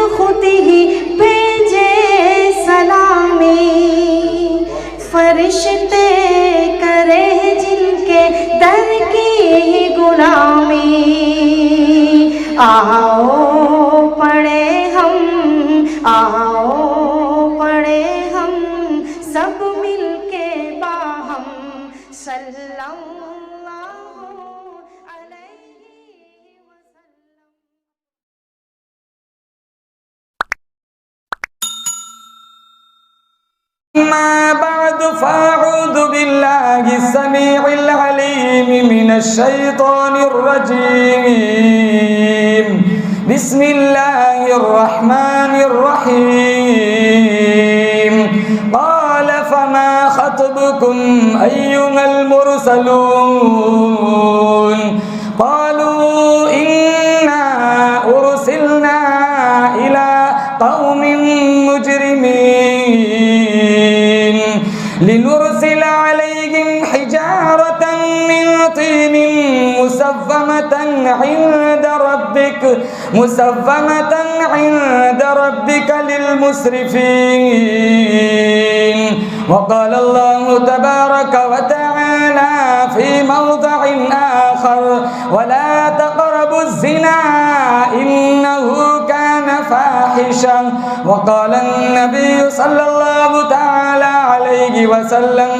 खुद ही भेजे सलामी, फरिश्ते करे जिनके दर की गुलामी। आओ पढ़े हम, आओ पढ़े हम सब मिलके बाहम सल्लल्लाहु अलैहि वसल्लम। अम्मा बाद फ़अऊज़ु बिल्लाहि समीइल अलीम मिनश शैतानिर रजीम। बिस्मिल्लाहिर रहमानिर रहीम। क़ाल फ़मा ख़त्बुकुम अय्युहल मुरसलून। क़ालू इन्ना उरसिलना इला क़ौमिन मुजरिमीन लिनुरसिल अलैहिम हिजारतन मिन तीनिन मुसव्वमतन इंद रब्बिक लिलमुस्रिफीन। वक़ाल अल्लाहु तबारक व तआला फी मौदिइन आखर वला तक़रबुज़ ज़िना इन्नहु कान फ़ाहिशा। वक़ाल अन्नबी सल्लल्लाहु तआला अलैहि वसल्लम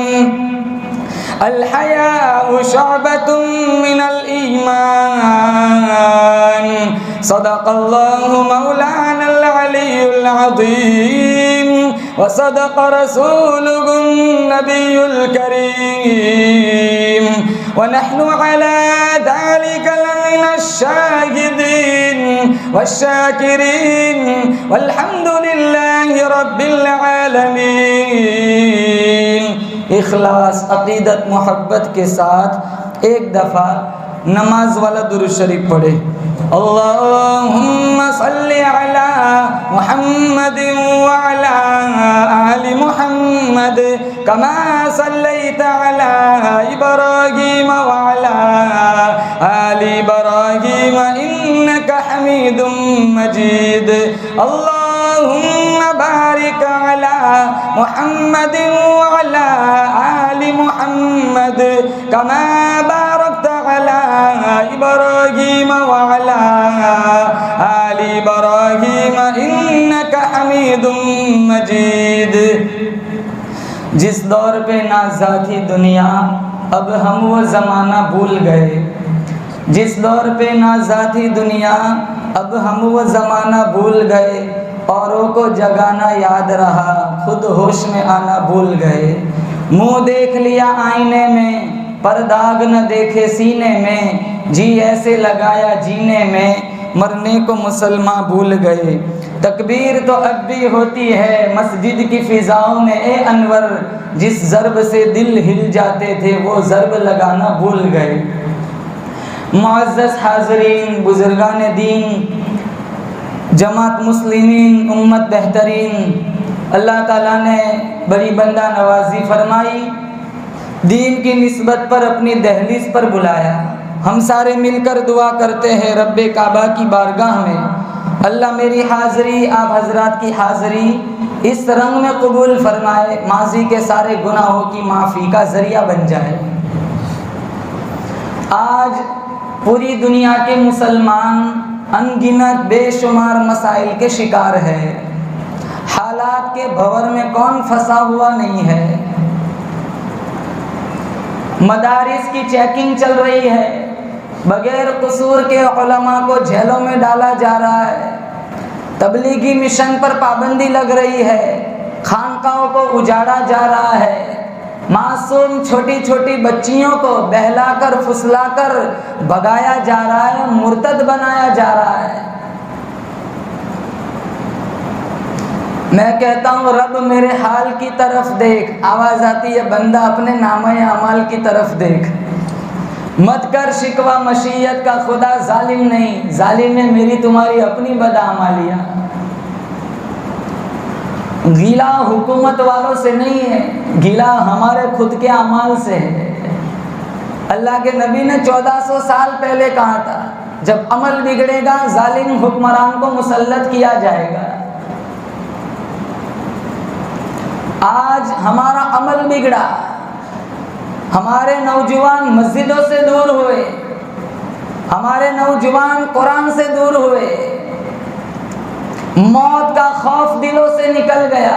अल हयाउ शुअबतुम मिनल ईमान। सदक़ल्लाहु मौलानल अलियुल अज़ीम व सदक़ रसूलुहुन नबियुल करीम व नहनु अला ज़ालिका लमिनश शाहिदीन वश्शाकिरीन वल्हम्दुलिल्लाहि रब्बिल आलमीन। इखलास, अक़ीदत, मोहब्बत के साथ एक दफ़ा नमाज वाला दुरूद शरीफ पढ़े। अल्लाहुम्मा सल्लि अला मुहम्मद व अला आलि मुहम्मद कमा सल्लैता अला इब्राहीम व अला आलि इब्राहीम इन्नका हमीदुम मजीद। अल्लाहुम्मा बारिक अला मुहम्मद व अला आलि मुहम्मद कमा बारकता अला इब्राहीम व अला आलि इब्राहीम इन्नका हमीदुम मजीद। जिस दौर पे नाज़ा थी दुनिया, अब हम वो ज़माना भूल गए। जिस दौर पे नाज़ा थी दुनिया, अब हम वो ज़माना भूल गए। औरों को जगाना याद रहा, खुद होश में आना भूल गए। मुँह देख लिया आईने में, पर दाग न देखे सीने में। जी ऐसे लगाया जीने में, मरने को मुसलमान भूल गए। तकबीर तो अब भी होती है मस्जिद की फ़िज़ाओं में ए अनवर। जिस ज़र्ब से दिल हिल जाते थे वो ज़र्ब लगाना भूल गए। मुअज़्ज़ज़ हाज़रीन, बुज़ुर्गान दीन, जमात मुस्लिमीन, उम्मत बेहतरीन, अल्लाह ताला ने बड़ी बंदा नवाजी फरमाई, दीन की निस्बत पर अपनी दहलीज पर बुलाया। हम सारे मिलकर दुआ करते हैं रब्बे काबा की बारगाह में, अल्लाह मेरी हाज़री, आप हज़रात की हाज़री इस रंग में कबूल फरमाए, माजी के सारे गुनाहों की माफ़ी का ज़रिया बन जाए। आज पूरी दुनिया के मुसलमान अनगिनत बेशुमार मसाइल के शिकार है। हालात के भंवर में कौन फंसा हुआ नहीं है। मदारिस की चेकिंग चल रही है, बगैर कसूर के उलमा को जेलों में डाला जा रहा है। तबलीगी मिशन पर पाबंदी लग रही है, खानकाहों को उजाड़ा जा रहा है। मासूम छोटी छोटी बच्चियों को बहलाकर फुसलाकर भगाया जा रहा है, मुर्तद बनाया जा रहा है। मैं कहता हूँ रब मेरे हाल की तरफ देख। आवाज़ आती है बंदा अपने नामे अमाल की तरफ देख। मत कर शिकवा मशीयत का, खुदा जालिम नहीं, जालिम है मेरी तुम्हारी अपनी बदआमालियाँ। गिला हुकूमत वालों से नहीं है, गिला हमारे खुद के अमाल से है। अल्लाह के नबी ने 1400 साल पहले कहा था जब अमल बिगड़ेगा जालिम हुक्मरान को मुसल्लत किया जाएगा। आज हमारा अमल बिगड़ा, हमारे नौजवान मस्जिदों से दूर हुए, हमारे नौजवान कुरान से दूर हुए, मौत का खौफ दिलों से निकल गया।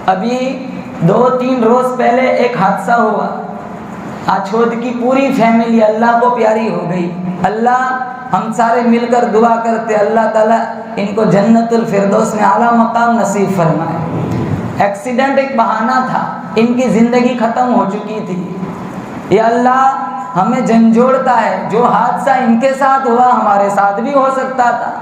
अभी 2-3 रोज पहले एक हादसा हुआ, आछोद की पूरी फैमिली अल्लाह को प्यारी हो गई। अल्लाह हम सारे मिलकर दुआ करते, अल्लाह ताला इनको जन्नतुल फिरदौस में आला मकाम नसीब फरमाए। एक्सीडेंट एक बहाना था, इनकी जिंदगी खत्म हो चुकी थी। या अल्लाह हमें झंझोड़ता है, जो हादसा इनके साथ हुआ हमारे साथ भी हो सकता था।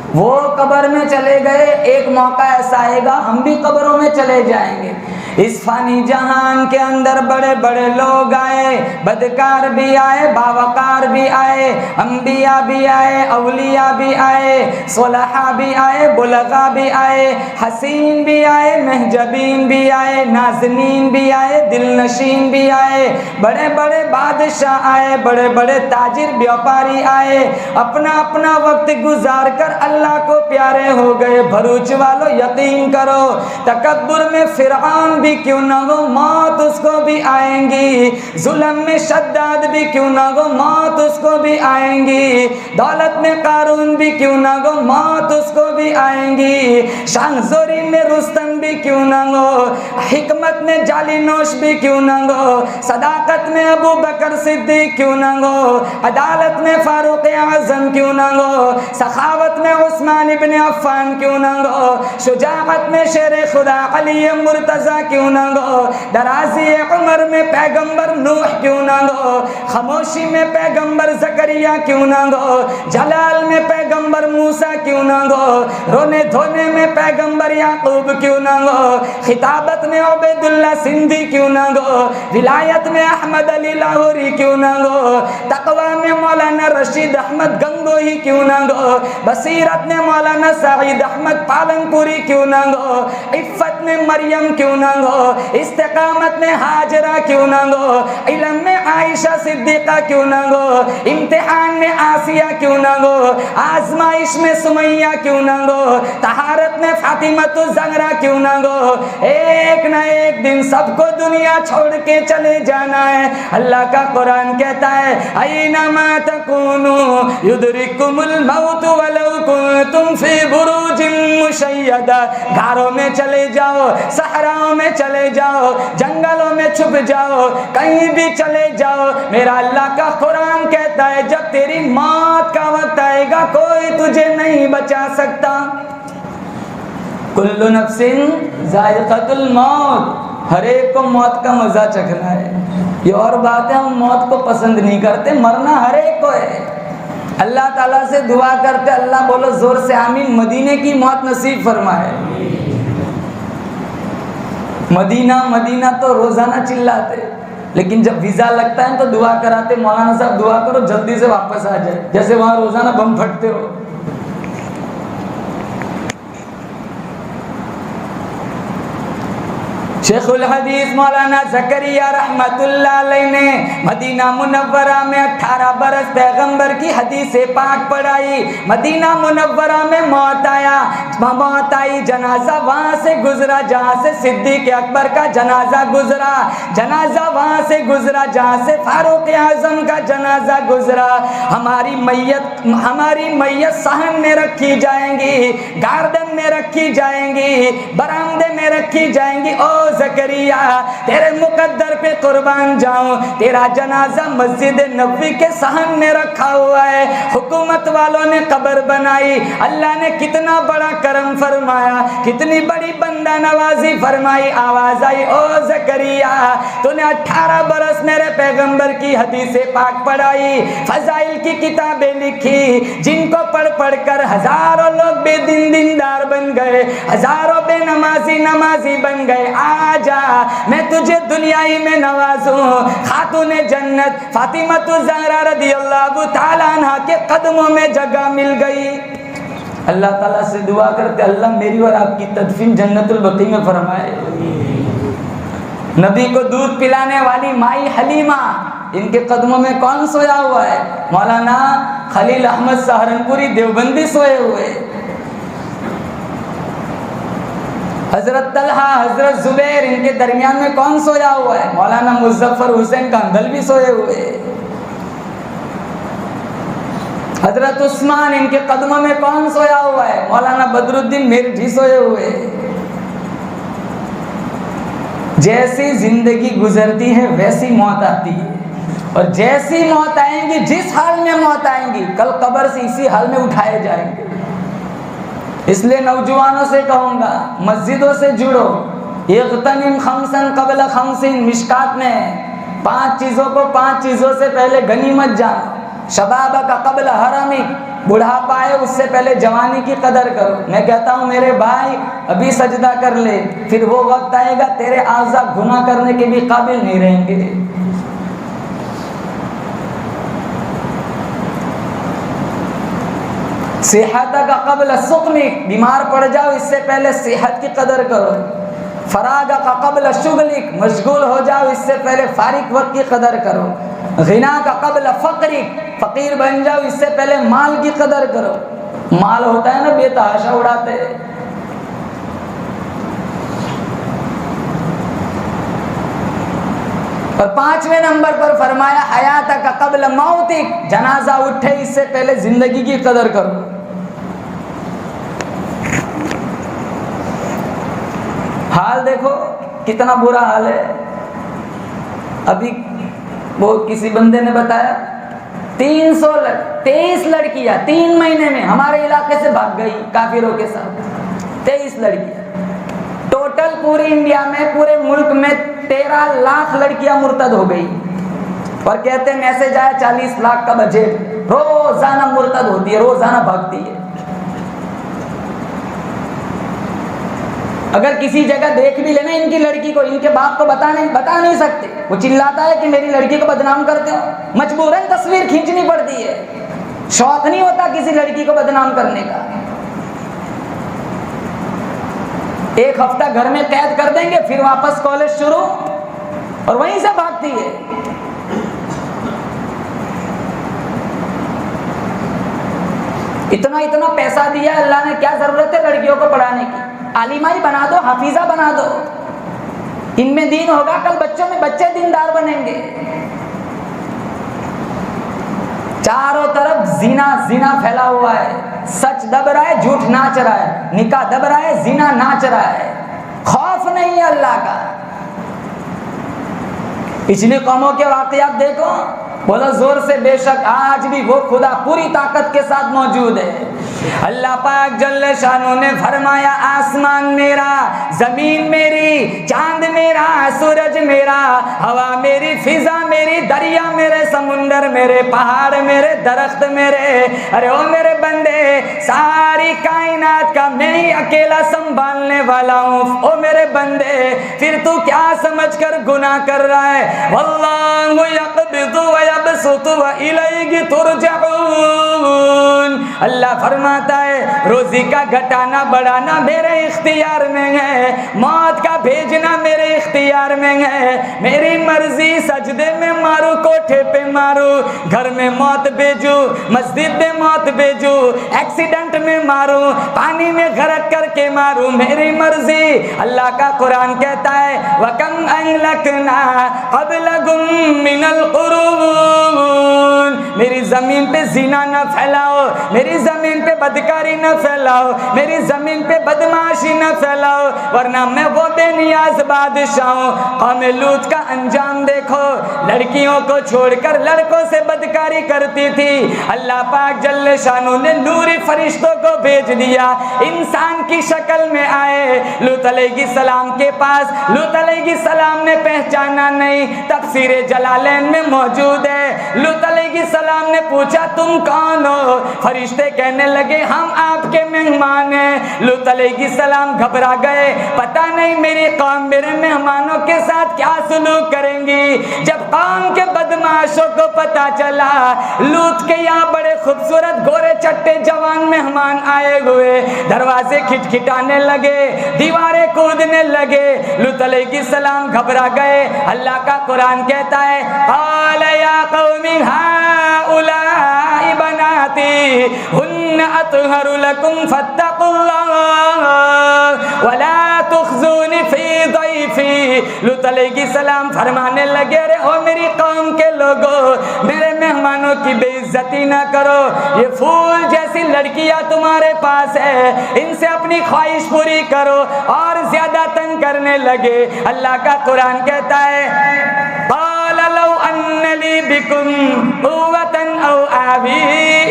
वो कब्र में चले गए, एक मौका ऐसा आएगा हम भी कब्रों में चले जाएंगे। इस फानी जहान के अंदर बड़े बड़े लोग आए, बदकार भी आए, बावकार भी आए, अंबिया भी आए, अवलिया भी आए, सोलहा भी आए, बुलगा भी आए, हसीन भी आए, महजबीन भी आए, नाजनीन भी आए, दिलनशीन भी आए, बड़े बड़े बादशाह आए, बड़े बड़े ताजिर व्यापारी आए, अपना अपना वक्त गुजार कर अल्लाह को प्यारे हो गए। भरूच वालों यकीन करो, तकब्बुर में फिरआन भी क्यों ना हो, मौत उसको भी आएंगी। जुल्म में शद्दाद भी क्यों ना हो, मौत उसको भी आएंगी। दौलत में कारून भी क्यों ना हो, मौत उसको भी आएंगी। शाहज़ोरी में रुस्तम भी क्यों ना हो, हिकमत में जालिनोश भी क्यों ना हो, सदाकत में अबू बकर सिद्दीक क्यों ना हो, अदालत में फारूक आज़म क्यों ना हो, सखावत में उस्मान इब्न अफ़्फ़ान क्यों ना हो, शुजाअत में शेर खुदा अली मुर्तज़ा क्यों ना हो, दराज़ी उमर में पैगंबर नूह क्यों ना हो, खामोशी में पैगंबर ज़करिया क्यों ना हो, जलाल में पैगंबर मूसा क्यों ना हो, रोने धोने में पैगंबर याकूब क्यों ना हो, खिताबत में उबैदुल्लाह सिंधी क्यों ना हो, विलायत में अहमद अली लाहौरी क्यों ना हो, तक़वा में मौलाना रशीद अहमद गंगोही क्यों ना हो, बसीरत में मौलाना सईद अहमद पालनपुरी क्यों ना हो, इफ़्फ़त में मरियम क्यों ना हो, इस्तिकामत में हाजरा क्यों ना हो, इल्म में आयशा सिद्दीक़ा क्यों ना हो, इम्तिहान में आसिया क्यों ना हो, आजमाइश में सुमैया क्यों ना हो, तहारत में फातिमतु ज़हरा क्यों ना हो। एक न एक दिन सबको दुनिया छोड़ के चले जाना है। अल्लाह का कुरान कहता है, ऐनमा तकूनु युदरिकुमुल मौत वलौ कुंतुम फी बुरूजिन मुशय्यदा। घरों में चले जाओ, सहराओं में चले जाओ, जंगलों में छुप जाओ, कहीं भी चले जाओ, मेरा अल्लाह का कुरान कहता है जब तेरी मौत का वक्त आएगा कोई तुझे नहीं बचा सकता। कुल्लु नफ्सिन जायक़तुल मौत, हर एक को मौत का मजा चखना है। ये और बात है, हम मौत को पसंद नहीं करते, मरना हर एक को है। अल्लाह ताला से दुआ करते, अल्लाह बोलो जोर से आमीन, मदीने की मौत नसीब फरमाए। मदीना मदीना तो रोजाना चिल्लाते, लेकिन जब वीजा लगता है तो दुआ कराते, मौलाना साहब दुआ करो जल्दी से वापस आ जाए, जैसे वहां रोजाना बम फटते हो। शेखुल हदीस मौलाना ज़करिया रहमतुल्लाह अलैह ने मदीना मुनव्वरा में 18 बरस पैगंबर की हदीसें पाक पढ़ाई। मदीना मुनव्वरा में मौत आई, जनाजा वहाँ से गुजरा जहाँ से सिद्दीक़ अकबर का जनाजा गुजरा, जनाजा वहाँ से गुजरा जहाँ से फारूक आज़म का जनाजा गुजरा। हमारी मैयत सहन में रखी जाएंगी, गार्डन में रखी जाएंगी, बरामदे में रखी जाएंगी। ओ ज़करिया तेरे मुकद्दर पे कुर्बान जाऊं, तेरा जनाजा मस्जिद नबवी के सहन में रखा हुआ है। हुकूमत वालों ने कब्र बनाई, अल्लाह ने कितना बड़ा करम फरमाया, कितनी बड़ी बंदा नवाजी फरमाई। आवाज आई, ओ ज़करिया तूने 18 बरस मेरे पैगंबर की हदीसें पाक पढ़ाई, फजाइल की किताबें लिखी, जिनको पढ़ पढ़ कर हजारों लोग बेदीनदार बन गए, हजारों बेनमाजी नमाजी बन गए। आजा मैं तुझे दुनियाई में नवाजूं। खातूने जन्नत फातिमतु ज़हरा रदियल्लाहु ताला अन्हा के कदमों में जगह मिल गई। अल्लाह ताला से दुआ करते, अल्लाह मेरी और आपकी तदफीन जन्नतुल बकी में फरमाए। नबी को दूध पिलाने वाली माई हलीमा इनके कदमों में कौन सोया हुआ है? मौलाना खलील अहमद सहारनपुरी देवबंदी सोए हुए। हजरत तलहा, हजरत जुबैर, इनके दरमियान में कौन सोया हुआ है? मौलाना मुजफ्फर हुसैन कांदल भी सोए हुए। हजरत उस्मान, इनके कदमों में कौन सोया हुआ है? मौलाना बदरुद्दीन मेरठी सोए हुए। जैसी जिंदगी गुजरती है वैसी मौत आती है, और जैसी मौत आएंगी, जिस हाल में मौत आएंगी, कल कब्र से इसी हाल में उठाए जाएंगे। इसलिए नौजवानों से कहूँगा, मस्जिदों से जुड़ो। इग़्तनिम खम्सन क़ब्ल खम्सिन, मिशकात में 5 चीज़ों को 5 चीज़ों से पहले गनीमत जानो। शबाबक क़ब्ल हरमिक, बुढ़ापा आए उससे पहले जवानी की कदर करो। मैं कहता हूँ मेरे भाई, अभी सजदा कर ले, फिर वो वक्त आएगा तेरे आज़ा गुनाह करने के भी काबिल नहीं रहेंगे। सेहत का कब्ल सुक़मिक, बीमार पड़ जाओ इससे पहले सेहत की कदर करो। फराग का कब्ल शुगलिक, मशगूल हो जाओ इससे पहले फारिग वक्त की कदर करो। गिना का कब्ल फ़क़रिक, फ़कीर बन जाओ इससे पहले माल की कदर करो। माल होता है ना, बेतहाशा उड़ाते हैं। और 5वें नंबर पर फरमाया हयात का कब्ल मौतिक, जनाजा उठे इससे पहले जिंदगी की कदर करो। हाल देखो कितना बुरा हाल है। अभी वो किसी बंदे ने बताया 23 लड़कियां 3 महीने में हमारे इलाके से भाग गई काफिरों के साथ। 23 लड़कियां टोटल पूरी इंडिया में, पूरे मुल्क में 13 लाख लड़कियां मुर्तद हो गई। और कहते हैं मैसेज आया 40 लाख का बजट, रोजाना मुर्तद होती है, रोजाना भागती है। अगर किसी जगह देख भी लेना इनकी लड़की को, इनके बाप को बता नहीं सकते। वो चिल्लाता है कि मेरी लड़की को बदनाम करते हो, मजबूरन तस्वीर खींचनी पड़ती है। शौक नहीं होता किसी लड़की को बदनाम करने का। 1 हफ्ता घर में कैद कर देंगे, फिर वापस कॉलेज शुरू, और वहीं से भागती है। इतना पैसा दिया अल्लाह ने, क्या जरूरत है लड़कियों को पढ़ाने की? आलिमा ही बना दो, हाफिजा बना दो, इनमें दीन होगा, कल बच्चों में बच्चे दीनदार बनेंगे। चारों तरफ जीना फैला हुआ है। सच दब रहा है, झूठ नाच रहा है, निकाह दब रहा है, जीना नाच रहा है। खौफ नहीं है अल्लाह का। पिछली कौमों के वाक़यात देखो, बोलो जोर से, बेशक आज भी वो खुदा पूरी ताकत के साथ मौजूद है। अल्लाह पाक जल्ल शानो ने फरमाया, आसमान मेरा, जमीन मेरी, चांद मेरा, सूरज मेरा, हवा मेरी, फिजा मेरी, दरिया मेरे, समुंदर मेरे, पहाड़ मेरे, दरख्त मेरे। अरे ओ मेरे बंदे, सारी कायनात का मैं ही अकेला संभालने वाला हूँ। ओ मेरे बंदे, फिर तू क्या समझकर गुनाह कर रहा है? वल्लाहु यक़बिदु व यबसुतु व इलैहि तुरजऊन। अल्लाह फरमाता है, रोजी का घटाना बढ़ाना मेरे इख्तियार में है, मौत का भेजना मेरे इख्तियार में है। मेरी मर्जी, सजदे में मारू, कोठे पे मारू, घर में मौत भेजू, मस्जिद में मौत भेजू, एक्सीडेंट में मारू, पानी में गरक करके मारू, मेरी मर्जी। अल्लाह का कुरान कहता है, वकम अहलकना क़ब्लहुम मिनल क़ुरून। मेरी जमीन पे ज़िना न फैलाओ, मेरी जमीन पे बदकारी न फैलाओ, मेरी जमीन पे बदमाशी न फैलाओ, वरना मैं वो बेनियाज बादशाह हूँ। कौम लूत का अंजाम देखो, लड़कियों को छोड़कर लड़कों से बदकारी करती थी। अल्लाह पाक जल्ल शानो ने नूरी फरिश्तों को भेज दिया, इंसान की शक्ल में आए लूत अलैहिस्सलाम के पास। लूत अलैहिस्सलाम ने पहचाना नहीं, तफसीर जलालैन में मौजूद है। लूत अलैहिस्सलाम ने पूछा, तुम कौन हो? फरिश्ते कहने लगे, हम आपके मेहमान हैं। लूत अलैहिस्सलाम घबरा गए, पता नहीं मेरी कौम मेरे मेहमानों के साथ क्या सुलूक करेंगी। जब कौम के बदमाशों को पता चला लूत के यहाँ बड़े खूबसूरत गोरे चट्टे जवान मेहमान आए हुए, दरवाजे खिटखिटाने लगे, दीवारें कूदने लगे। लूत अलैहिस्सलाम घबरा गए। अल्लाह का कुरान कहता है क़ाल या क़ौमी हाउलाई बनाती हुन्न अतहरु लकुम फत्तकुल्लाह वला तुख़्ज़ूनी फ़ी ज़ैफ़ी। लूत अलैहिस्सलाम फरमाने लगे, अरे ओ मेरी कौम के लोगों, मेरे मेहमानों की बेइज्जती ना करो। ये फूल जैसी लड़कियां तुम्हारे पास है, इनसे अपनी ख्वाहिश पूरी करो। और ज्यादा तंग करने लगे। अल्लाह का कुरान कहता है क़ाल लौ अन्न ली बिकुम क़ुव्वतन औ आवी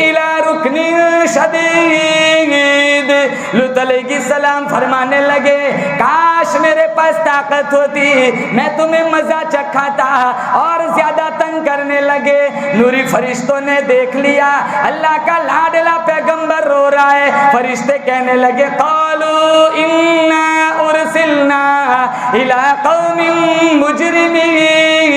इला रुकनिन शदीद। लूत अलैहिस्सलाम फरमाने लगे, काश मेरे पास ताकत होती, मैं तुम्हें मजा चखाता। और ज्यादा तंग करने लगे। नूरी फरिश्तों ने देख लिया अल्लाह का लाडला पैगंबर रो रहा है। फरिश्ते कहने लगे क़ालू इन्ना उरसिलना इला क़ौमिन मुजरिमीन।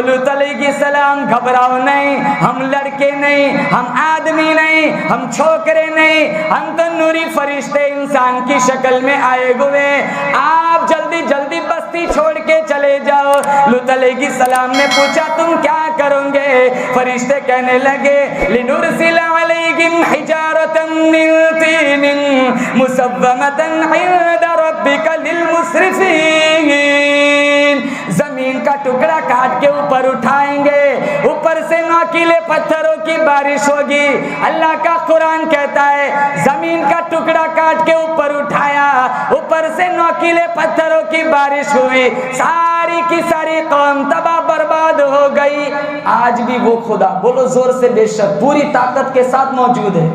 लूत अलैहिस्सलाम घबराओ नहीं, हम लड़के नहीं, हम आदमी नहीं, हम छोकरे नहीं, हम तो नूरी फरिश्ते इंसान की शक्ल में आए हुए। आप जल्दी जल्दी बस्ती छोड़ के चले जाओ। लूत अलैहिस्सलाम ने पूछा तुम क्या करोगे? फरिश्ते कहने लगे लिनुरसिला अलैहिम हिजारतम मिन तीनिन मुसव्वमतन इंदा रब्बिका लिलमुस्रिफीन। जमीन का टुकड़ा काट के ऊपर उठाएंगे, ऊपर से नोकीले पत्थरों की बारिश होगी। अल्लाह का कुरान कहता है जमीन का टुकड़ा काट के ऊपर उठाया, ऊपर से नोकीले पत्थरों की बारिश हुई, सारी की सारी कौम तबाह बर्बाद हो गई। आज भी वो खुदा, बोलो जोर से, बेशक पूरी ताकत के साथ मौजूद है।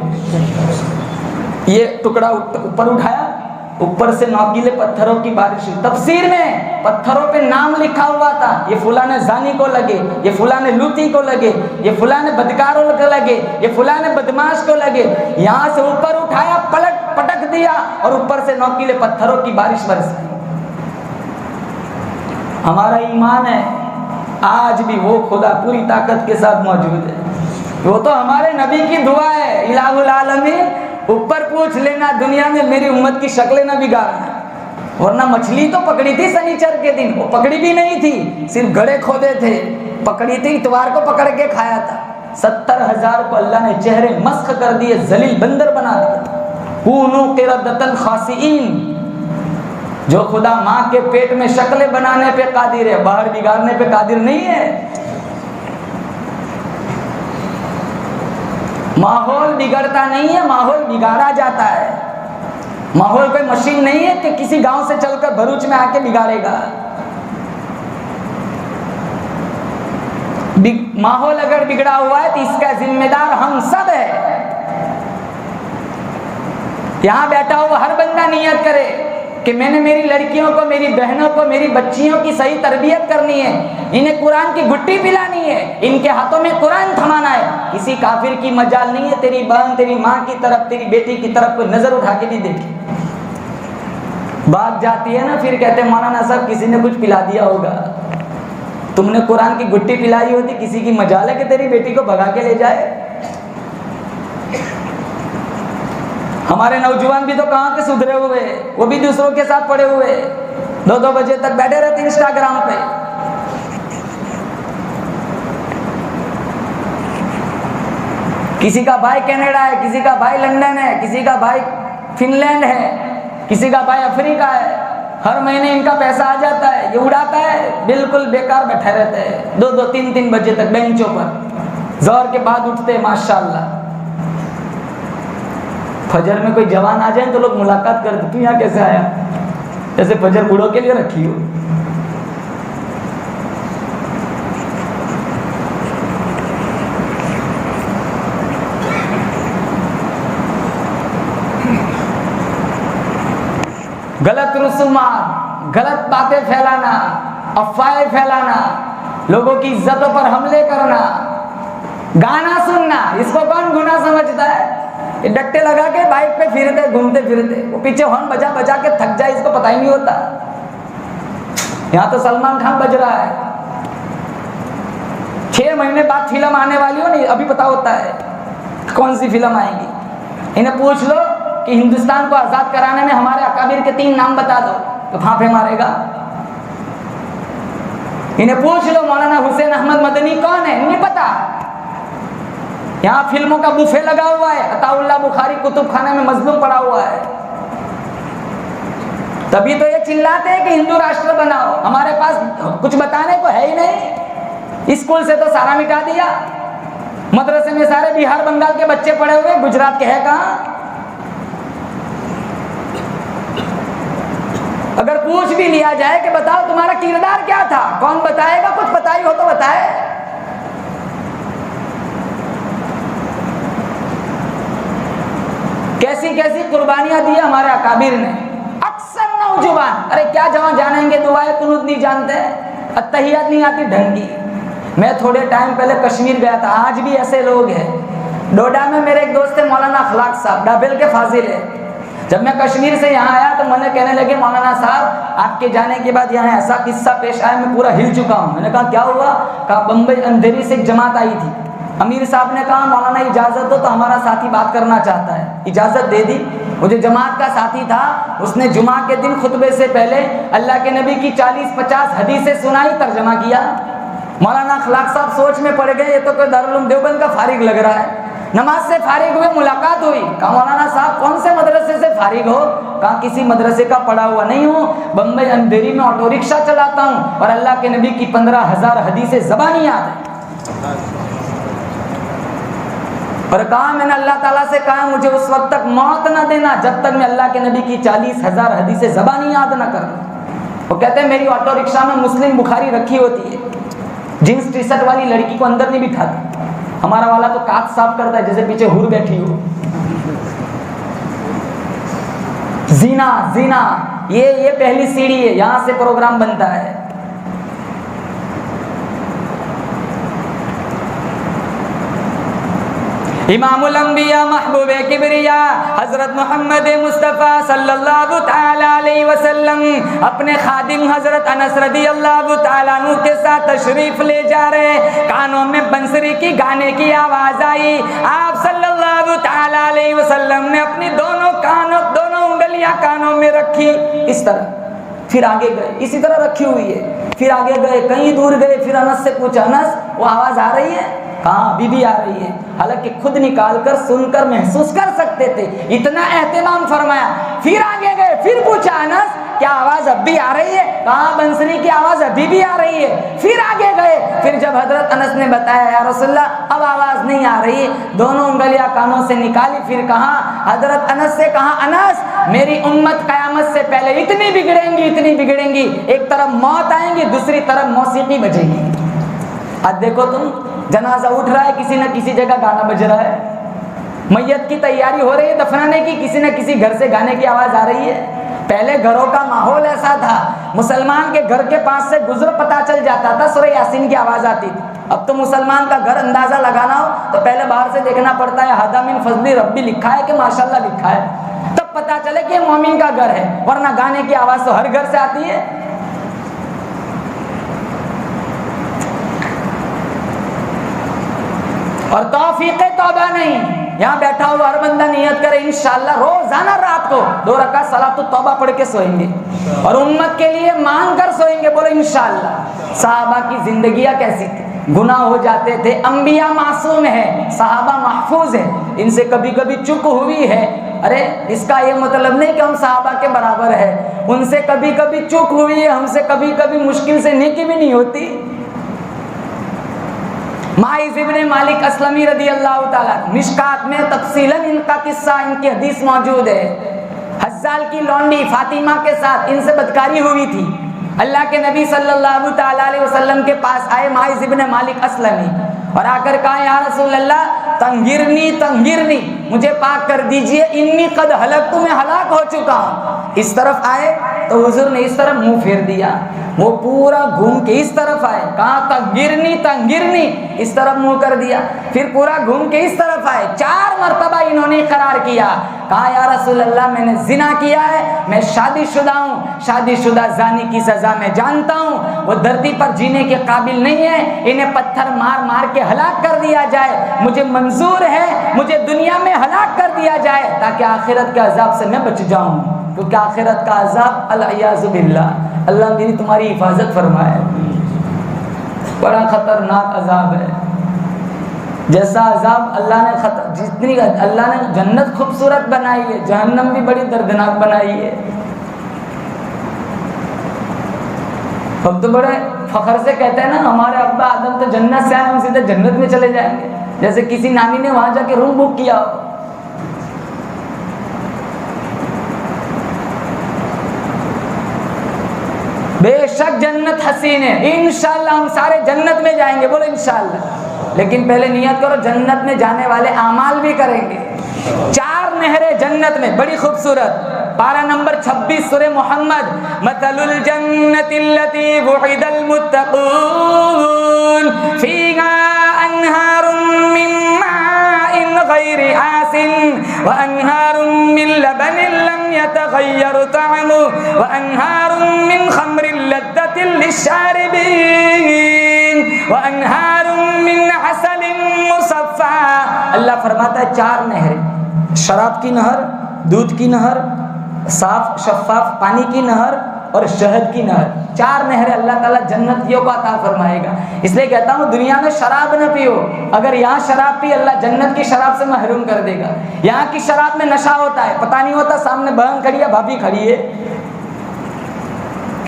ये टुकड़ा ऊपर उठाया, ऊपर से नोकीले पत्थरों की बारिश हुई। तफसीर में पत्थरों पे नाम लिखा हुआ था, ये फुलाने जानी को लगे, ये फुलाने लूती को लगे, ये फुलाने बदकारों को लगे, ये फुलाने बदमाश को लगे। यहाँ से ऊपर उठाया, पटक दिया और ऊपर से नोकीले पत्थरों की बारिश बरस गई। हमारा ईमान है आज भी वो खुदा पूरी ताकत के साथ मौजूद है। वो तो हमारे नबी की दुआ है, इलाहुल आलमीन ऊपर पूछ लेना दुनिया में मेरी उम्मत की शक्लें न बिगाड़ना। वरना मछली तो पकड़ी थी शनिचर के दिन, वो पकड़ी भी नहीं थी, सिर्फ गड़े खोदे थे। पकड़ी थी, इतवार को पकड़ के खाया था। 70,000 को अल्लाह ने चेहरे मस्ख कर दिए, जलील बंदर बना दिया। कूनू क़िरदतन खासिईन। जो खुदा माँ के पेट में शक्लें बनाने पे कादिर है, बाहर बिगाड़ने पे कादिर नहीं है। माहौल बिगड़ता नहीं है, माहौल बिगाड़ा जाता है। माहौल कोई मशीन नहीं है कि किसी गांव से चलकर भरूच में आके बिगाड़ेगा। माहौल अगर बिगड़ा हुआ है तो इसका जिम्मेदार हम सब है। यहां बैठा हुआ हर बंदा नियत करे कि मैंने मेरी लड़कियों को, मेरी बहनों को, मेरी बच्चियों की सही तरबियत करनी है, इन्हें कुरान की गुट्टी पिलानी है, इनके हाथों में कुरान थमाना है। किसी काफिर की मजाल नहीं है तेरी बहन, तेरी माँ की तरफ, तेरी बेटी की तरफ कोई नजर उठा के नहीं देखी। बात जाती है ना, फिर कहते मौलाना साहब किसी ने कुछ पिला दिया होगा। तुमने कुरान की गुट्टी पिलाई होती, किसी की मजाल है कि तेरी बेटी को भगा के ले जाए। हमारे नौजवान भी तो कहाँ के सुधरे हुए, वो भी दूसरों के साथ पड़े हुए, 2-2 बजे तक बैठे रहते इंस्टाग्राम पे। किसी का भाई कनाडा है, किसी का भाई लंदन है, किसी का भाई फिनलैंड है, किसी का भाई अफ्रीका है। हर महीने इनका पैसा आ जाता है, ये उड़ाता है, बिल्कुल बेकार बैठे रहते हैं 2-2, 3-3 बजे तक बेंचों पर। जोर के बाद उठते माशाल्लाह। फजर में कोई जवान आ जाए तो लोग मुलाकात करते, तू यहाँ कैसे आया, जैसे फजर बूढ़ों के लिए रखी हो। गलत रसूमात, गलत बातें फैलाना, अफवाहें फैलाना, लोगों की इज्जतों पर हमले करना, गाना सुनना, इसको कौन गुनाह समझता है? ये डट्टे लगा के बाइक पे फिरते, घूमते फिरते, वो पीछे हॉर्न बजा बजा के थक जाए, इसको पता ही नहीं होता। यहाँ तो सलमान खान बज रहा है, 6 महीने बाद फिल्म आने वाली हो, नहीं अभी पता होता है कौन सी फिल्म आएगी। इन्हें पूछ लो कि हिंदुस्तान को आज़ाद कराने में हमारे अकाबिर के 3 नाम बता दो, तो फांफे मारेगा। इन्हें पूछ लो मौलाना हुसैन अहमद मदनी कौन है, नहीं पता। यहाँ फिल्मों का बुफे लगा हुआ है, अताउल्लाह बुखारी कुतुब खाने में मजलूम पड़ा हुआ है। तभी तो ये चिल्लाते हैं कि हिंदू राष्ट्र बनाओ, हमारे पास कुछ बताने को है ही नहीं। स्कूल से तो सारा मिटा दिया, मदरसे में सारे बिहार बंगाल के बच्चे पढ़े हुए, गुजरात के है कहाँ। अगर पूछ भी लिया जाए कि बताओ तुम्हारा किरदार क्या था, कौन बताएगा? कुछ पता ही हो तो बताए। कैसी कैसी कुर्बानियां दी हमारे अकाबिर ने। अक्सर नौजवान, अरे क्या जवान जानेंगे, दुआए कुनूत नहीं जानते, अत्तहियात नहीं आती ढंग की। मैं थोड़े टाइम पहले कश्मीर गया था, आज भी ऐसे लोग हैं। डोडा में मेरे एक दोस्त है मौलाना अखलाक साहब, डाबेल के फाजिल है। जब मैं कश्मीर से यहाँ आया तो मैंने कहने लगे मौलाना साहब आपके जाने के बाद यहाँ ऐसा किस्सा पेश आया, मैं पूरा हिल चुका हूँ। मैंने कहा क्या हुआ? कहा बम्बई अंधेरी से एक जमात आई थी, अमीर साहब ने कहा मौलाना इजाज़त दो तो हमारा साथी बात करना चाहता है। इजाज़त दे दी। वो जो जमात का साथी था उसने जुमा के दिन खुतबे से पहले अल्लाह के नबी की 40-50 हदीसें सुनाई, तर्जमा किया। मौलाना अखलाक साहब सोच में पड़ गए, ये तो कोई दारुल उलूम देवबंद का फारिग लग रहा है। नमाज से फारिग हुए, मुलाकात हुई। कहा मौलाना साहब कौन से मदरसे से फारिग हो? कहा किसी मदरसे का पढ़ा हुआ नहीं हूँ, बम्बई अंधेरी में ऑटो रिक्शा चलाता हूँ और अल्लाह के नबी की 15,000 हदीसें ज़बानी याद है। और कहा मैंने अल्लाह ताला से कहा मुझे उस वक्त तक मौत न देना जब तक मैं अल्लाह के नबी की 40,000 हदीसें ज़बानी याद न कर लूं। वो कहते हैं मेरी ऑटो रिक्शा में मुस्लिम बुखारी रखी होती है, जींस टी शर्ट वाली लड़की को अंदर नहीं बिठाता। हमारा वाला तो कांच साफ करता है जैसे पीछे हुर बैठी हो। जीना जीना ये पहली सीढ़ी है, यहां से प्रोग्राम बनता है। इमामुल अंबिया महबूब किबरिया हजरत मोहम्मद मुस्तफ़ा सल्लल्लाहु तआला अलैहि वसल्लम अपने खादिम हजरत अनस रदियल्लाहु तआला अन्हु के साथ तशरीफ ले जा रहे। कानों में बंसरी की गाने की आवाज आई। आप सल्लल्लाहु तआला अलैहि वसल्लम ने अपनी दोनों उंगलियां कानों में रखी इस तरह, फिर आगे गए, इसी तरह रखी हुई है, फिर आगे गए, कहीं दूर गए, फिर अनस से पूछा अनस वो आवाज आ रही है? हाँ अभी भी आ रही है। हालांकि खुद निकाल कर सुनकर महसूस कर सकते थे, इतना एहतमाम फरमाया। फिर आगे गए, फिर पूछा अनस क्या आवाज अब भी आ रही है? कहा बंसरी की आवाज अभी भी आ रही है। फिर आगे गए, फिर जब हजरत अनस ने बताया या रसूलल्लाह अब आवाज नहीं आ रही है, दोनों उंगलियां कानों से निकाली। फिर कहा हजरत अनस से कहा अनस मेरी उम्मत कयामत से पहले इतनी बिगड़ेंगी, एक तरफ मौत आएंगी, दूसरी तरफ मौसीकी बजेगी। आज देखो तुम, जनाजा उठ रहा है, किसी न किसी जगह गाना बज रहा है। मैयत की तैयारी हो रही है दफनाने की, किसी न किसी घर से गाने की आवाज आ रही है। पहले घरों का माहौल ऐसा था, मुसलमान के घर के पास से गुजरो पता चल जाता था, सूरह यासीन की आवाज आती थी। अब तो मुसलमान का घर अंदाजा लगाना हो तो पहले बाहर से देखना पड़ता है हादा मिन फजली रब्बी लिखा है कि माशाल्लाह लिखा है, तब पता चले कि मोमिन का घर है, वरना गाने की आवाज तो हर घर से आती है। और तौफीक़े तौबा नहीं, यहाँ बैठा हुआ हर बंदा नियत करे इंशाअल्लाह रोजाना रात को 2 रकात सलात तौबा पढ़ के सोएंगे और उम्मत के लिए मांग कर सोएंगे, बोलो इंशाअल्लाह। सहाबा की जिंदगियां कैसी थी, गुनाह हो जाते थे, अंबिया मासूम है, सहाबा महफूज है, इनसे कभी कभी चूक हुई है। अरे इसका ये मतलब नहीं कि हम सहाबा के बराबर है, उनसे कभी कभी चूक हुई है, हमसे कभी कभी मुश्किल से नेकी भी नहीं होती। माइज़ इब्ने मालिक अस्लमी रदियल्लाहु ताला, मिशकात में तफसीलन इनका किस्सा, इनकी हदीस मौजूद है। हज्जाल की लौंडी फातिमा के साथ इनसे बदकारी हुई थी। अल्लाह के नबी सल्लल्लाहु ताला अलैहि वसल्लम के पास आए माइज़ इब्ने मालिक अस्लमी और आकर कहा या रसूल अल्लाह तंगिरनी तंगिरनी, मुझे पाक कर दीजिए, इन्नी कद हलक तो मैं हलाक हो चुका हूँ। इस तरफ आए तो हुजूर ने इस तरफ मुंह फेर दिया, वो पूरा घूम के इस तरफ आए, कहा तंगिरनी, इस तरफ मुंह कर दिया, फिर पूरा घूम के इस तरफ आए, 4 मरतबा इन्होंने इकरार किया, कहा या रसूल अल्लाह मैंने जिना किया है, मैं शादीशुदा हूँ, शादीशुदा जानी की सजा मैं जानता हूँ, वो धरती पर जीने के काबिल नहीं है, इन्हें पत्थर मार मार के हलाक कर दिया जाए, मुझे मंजूर है मुझे दुनिया में हलाक कर दिया जाए ताकि आखिरत के अजाब से मैं बच जाऊँ, क्योंकि आखिरत का अजाब अल-इयाज़ु बिल्लाह, अल्लाह मेरी तुम्हारी हिफाजत फरमाए, बड़ा खतरनाक अजाब है। जैसा अजाब अल्लाह ने जितनी अल्लाह ने जन्नत खूबसूरत बनाई है, जहन्नम भी बड़ी दर्दनाक बनाई है। हम तो बड़े फखर से कहते हैं ना, हमारे अब्बा आदम तो जन्नत से आए, हम सीधे जन्नत में चले जाएंगे, जैसे किसी नानी ने वहां जाके रूम बुक किया हो। बेशक जन्नत हसीन है, इंशाअल्लाह हम सारे जन्नत में जाएंगे, बोलो इंशाअल्लाह, लेकिन पहले नियत करो जन्नत में जाने वाले आमाल भी करेंगे। 4 नहरें जन्नत में बड़ी खूबसूरत, पारा नंबर 26 सूरह मोहम्मद, मतलुल जन्नतिल्लती वुइदल मुत्तकून फीहा अनहारुम मिन माइन गैरि आसिन व अनहारुम मिन लबनिन लम यतगय्यर तअमुहु व अनहारुम मिन खम्रिन लद्दतिन लिश्शारिबीन व अनहारुम मिन असलिन मुसफ़्फ़ा। अल्लाह फरमाता है 4 नहरें, शराब की नहर, दूध की नहर, साफ शफाफ पानी की नहर और शहद की नहर, 4 नहरें अल्लाह ताला जन्नतियों को अता फरमाएगा। इसलिए कहता हूँ दुनिया में शराब न पियो, अगर यहाँ शराब पी अल्लाह जन्नत की शराब से महरूम कर देगा। यहाँ की शराब में नशा होता है, पता नहीं होता सामने बहन खड़ी है, भाभी खड़ी है,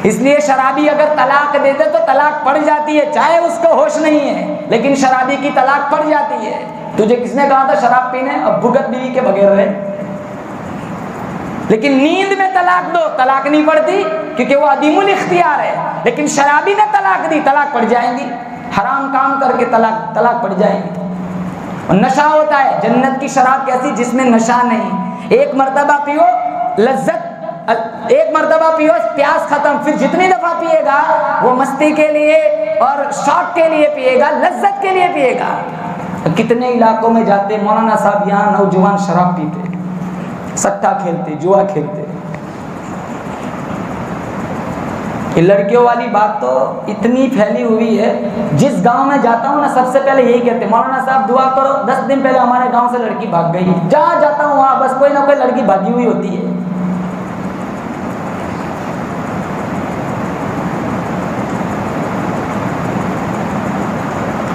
इसलिए शराबी अगर तलाक दे दे तो तलाक पड़ जाती है, चाहे उसको होश नहीं है, लेकिन शराबी की तलाक पड़ जाती है। तुझे किसने कहा था शराब पीने, अब भुगत बीवी के बगैर रहे, लेकिन नींद में तलाक दो, तलाक नहीं पड़ती क्योंकि वो अदीमुल इख्तियार है, लेकिन शराबी ने तलाक दी, तलाक पड़ जाएंगी, हराम काम करके तलाक पड़ जाएंगी। और नशा होता है, जन्नत की शराब कैसी, जिसमें नशा नहीं, एक मर्तबा पियो लज्जत, एक मर्तबा पियो प्यास खत्म, फिर जितनी दफा पिएगा वो मस्ती के लिए और शौक के लिए पिएगा, लज्जत के लिए पिएगा। कितने इलाकों में जाते मौलाना साहब, यहाँ नौजवान शराब पीते, सट्टा खेलते, जुआ खेलते। ये लड़कियों वाली बात तो इतनी फैली हुई है, जिस गांव में जाता हूँ ना सबसे पहले यही कहते हैं, मौलाना साहब दुआ करो, 10 दिन पहले हमारे गांव से लड़की भाग गई। जहाँ जाता हूँ वहाँ बस कोई ना कोई लड़की भागी हुई होती है।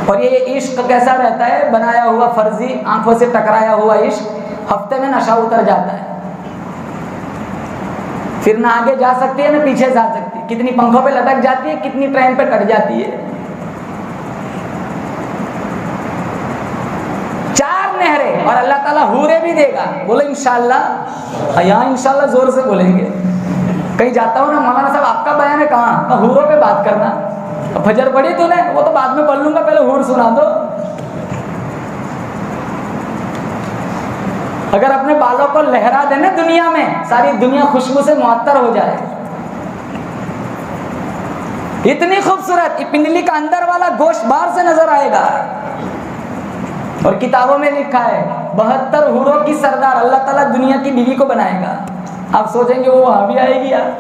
और ये इश्क कैसा रहता है, बनाया हुआ फर्जी, आंखों से टकराया हुआ इश्क, हफ्ते में नशा उतर जाता है, फिर ना आगे जा सकती है ना पीछे जा सकती है, कितनी पंखों पे लटक जाती है, कितनी ट्रेन पे कट जाती है। 4 नहरें और अल्लाह ताला हूरे भी देगा, बोले इंशाअल्लाह, यहाँ इंशाअल्लाह जोर से बोलेंगे। कहीं जाता हूँ ना, मौलाना साहब आपका बयान है कहाँ, हूरों पे बात करना, फजर पढ़ी तूने, वो तो बाद में पढ़ लूंगा, पहले हूर सुना दो। अगर अपने बालों को लहरा देने दुनिया में, सारी दुनिया खुशबू से मुअत्तर हो जाए। इतनी खूबसूरत, पिंडली का अंदर वाला गोश्त बाहर से नजर आएगा। और किताबों में लिखा है 72 हूरों की सरदार अल्लाह ताला दुनिया की बीवी को बनाएगा। आप सोचेंगे वो वहां भी आएगी यार,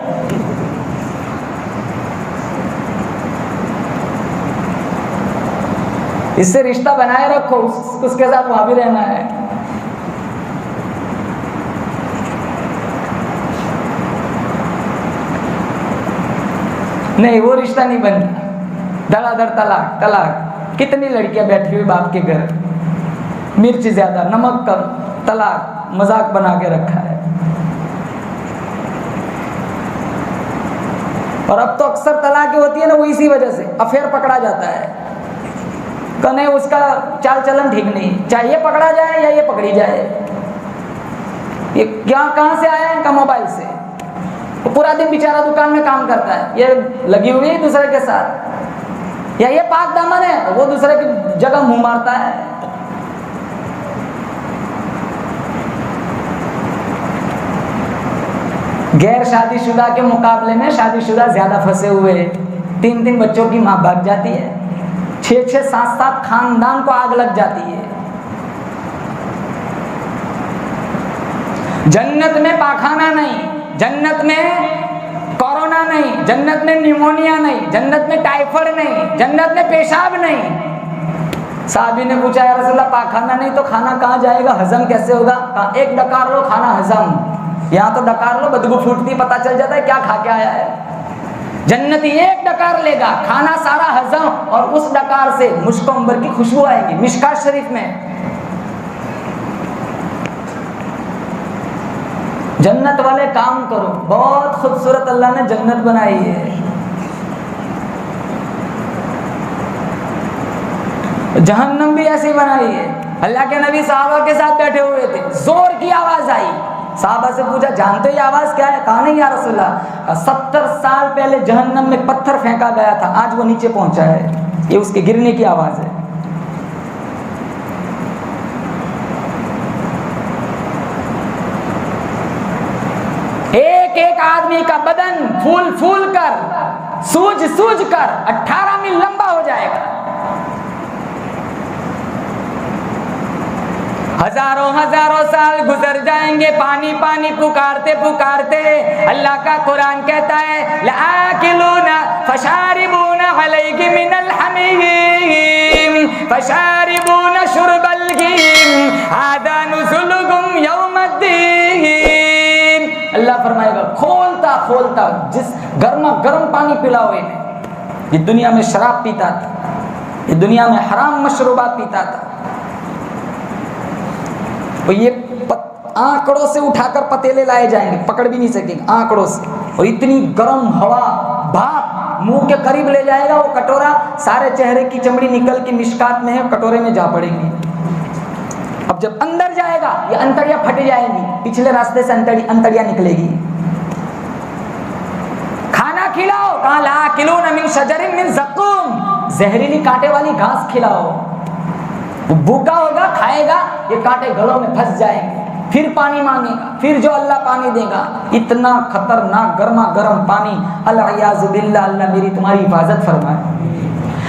इससे रिश्ता बनाए रखो, उसके साथ वहां भी रहना है। नहीं, वो रिश्ता नहीं बनता, धड़ाधड़ तलाक तलाक। कितनी लड़कियां बैठी हुई बाप के घर, मिर्च ज्यादा नमक कम, तलाक, मजाक बना के रखा है। और अब तो अक्सर तलाक होती है ना, वो इसी वजह से अफेयर पकड़ा जाता है, कने उसका चाल चलन ठीक नहीं, चाहे ये पकड़ा जाए या ये पकड़ी जाए। ये क्या कहाँ से आया है, इनका मोबाइल से, वो पूरा दिन बेचारा दुकान में काम करता है, ये लगी हुई है दूसरे के साथ, या ये पाक दामन है वो दूसरे की जगह मुंह मारता है। गैर शादीशुदा के मुकाबले में शादीशुदा ज्यादा फंसे हुए हैं। 3-3 बच्चों की माँ भाग जाती है, 6-6 7-7 खानदान को आग लग जाती है। जन्नत में पाखाना नहीं, जन्नत में कोरोना नहीं, जन्नत में निमोनिया नहीं, जन्नत में टाइफाइड नहीं, जन्नत में पेशाब नहीं। साहबी ने पूछा, या रसूलल्लाह पाखाना नहीं तो खाना कहाँ जाएगा, हजम कैसे होगा? कहा एक डकार लो खाना हजम। यहाँ तो डकार लो बदबू फूटती, पता चल जाता है क्या खा के आया है। जन्नती एक डकार लेगा, खाना सारा हजम, और उस डकार से मुश्क अंबर की खुशबू आएगी। मिशकात शरीफ में जन्नत वाले काम करो, बहुत खूबसूरत अल्लाह ने जन्नत बनाई है। जहन्नम भी ऐसी बनाई है। अल्लाह के नबी साहबा के साथ बैठे हुए थे, जोर की आवाज आई। साहबा से पूछा, जानते हो ये आवाज क्या है? कहा नहीं या रसूलल्लाह, 70 साल पहले जहन्नम में पत्थर फेंका गया था, आज वो नीचे पहुंचा है, ये उसके गिरने की आवाज है। एक एक आदमी का बदन फूल फूल कर, सूज सूज कर 18 मील लंबा हो जाएगा। हजारों हजारों साल गुजर जाएंगे पानी पानी पुकारते पुकारते। अल्लाह का कुरान कहता है, लाकिलूना फशारिबूना अलैहि मिनल हमीम फशारिबूना शुरबल हीम हादा नुज़ुलुहुम यौमद्दीन। अल्लाह फरमाएगा, खोलता खोलता जिस गर्मा गर्म पानी पिलाओ इन्हें। ये दुनिया में शराब पीता था, ये दुनिया में हराम मशरूबात पीता था, तो ये आंकड़ों से उठाकर पतेले लाए जाएंगे, पकड़ भी नहीं सकेंगे आंकड़ों से। और इतनी गर्म हवा भाप मुंह के करीब ले जाएगा वो कटोरा, सारे चेहरे की चमड़ी निकल के मिशकात में है, कटोरे में जा पड़ेंगे। अब जब अंदर जाएगा ये अंतड़ियां फट जाएंगी, पिछले रास्ते से अंतड़ियां निकलेगी। खाना खिलाओ, कहा लाकिलूना मिन शजरिन मिन ज़क़ूम, जहरीली कांटे वाली घास खिलाओ। वो भूखा होगा, खाएगा, ये कांटे गलों में फंस जाएंगे, फिर पानी मांगेगा, फिर जो अल्लाह पानी देगा। इतना खतरनाक गर्मा गर्म पानी, अल-इयाज़ु बिल्लाह, अल्लाह मेरी तुम्हारी हिफाजत फरमाए।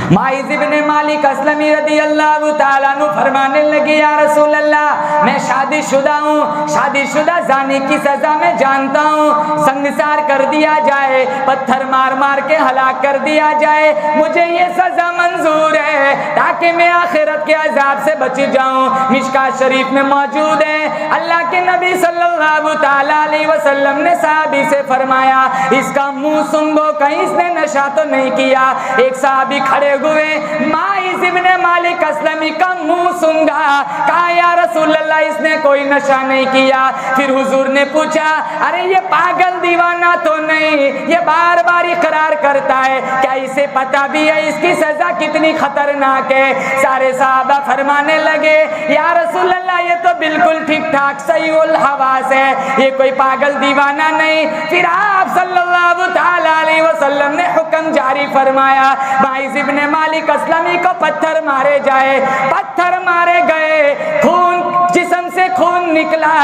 माइज़ इब्ने मालिक अस्लमी रदियल्लाहु ताला अन्हु फरमाने लगे, या रसूल अल्लाह, मैं शादीशुदा हूँ, शादीशुदा जाने की सजा मैं जानता हूँ, संगसार कर दिया जाए, पत्थर मार मार के हलाक कर दिया जाए, मुझे ये सजा मंजूर है ताकि मैं आखिरत के अजाब से बच जाऊँ। मिशकात शरीफ में मौजूद है, अल्लाह के नबी सल्लल्लाहु ताला अलैहि वसल्लम ने साहबी से फरमाया, इसका मुंह सूंघो, कहीं इसने नशा तो नहीं किया। एक साहबी खड़े हुए, माइज़ इब्ने मालिक अस्लमी का मुंह सूंघा, कहा या रसूल अल्लाह इसने कोई नशा नहीं किया। फिर हुजूर ने पूछा, अरे ये पागल दीवाना तो नहीं, ये बार बार इकरार करता है, क्या इसे पता भी है इसकी सजा कितनी खतरनाक है? सारे साहबा फरमाने लगे, या रसूल अल्लाह ये तो बिल्कुल ठीक ठाक सही उल हवास है, ये कोई पागल दीवाना नहीं। फिर आप सल्लल्लाहु ताला अलैहि वसल्लम ने हुक्म जारी फरमाया, माइज़ इब्ने मालिक अस्लमी को पत्थर मारे जाए। पत्थर मारे गए, खून, जिस्म से खून निकला,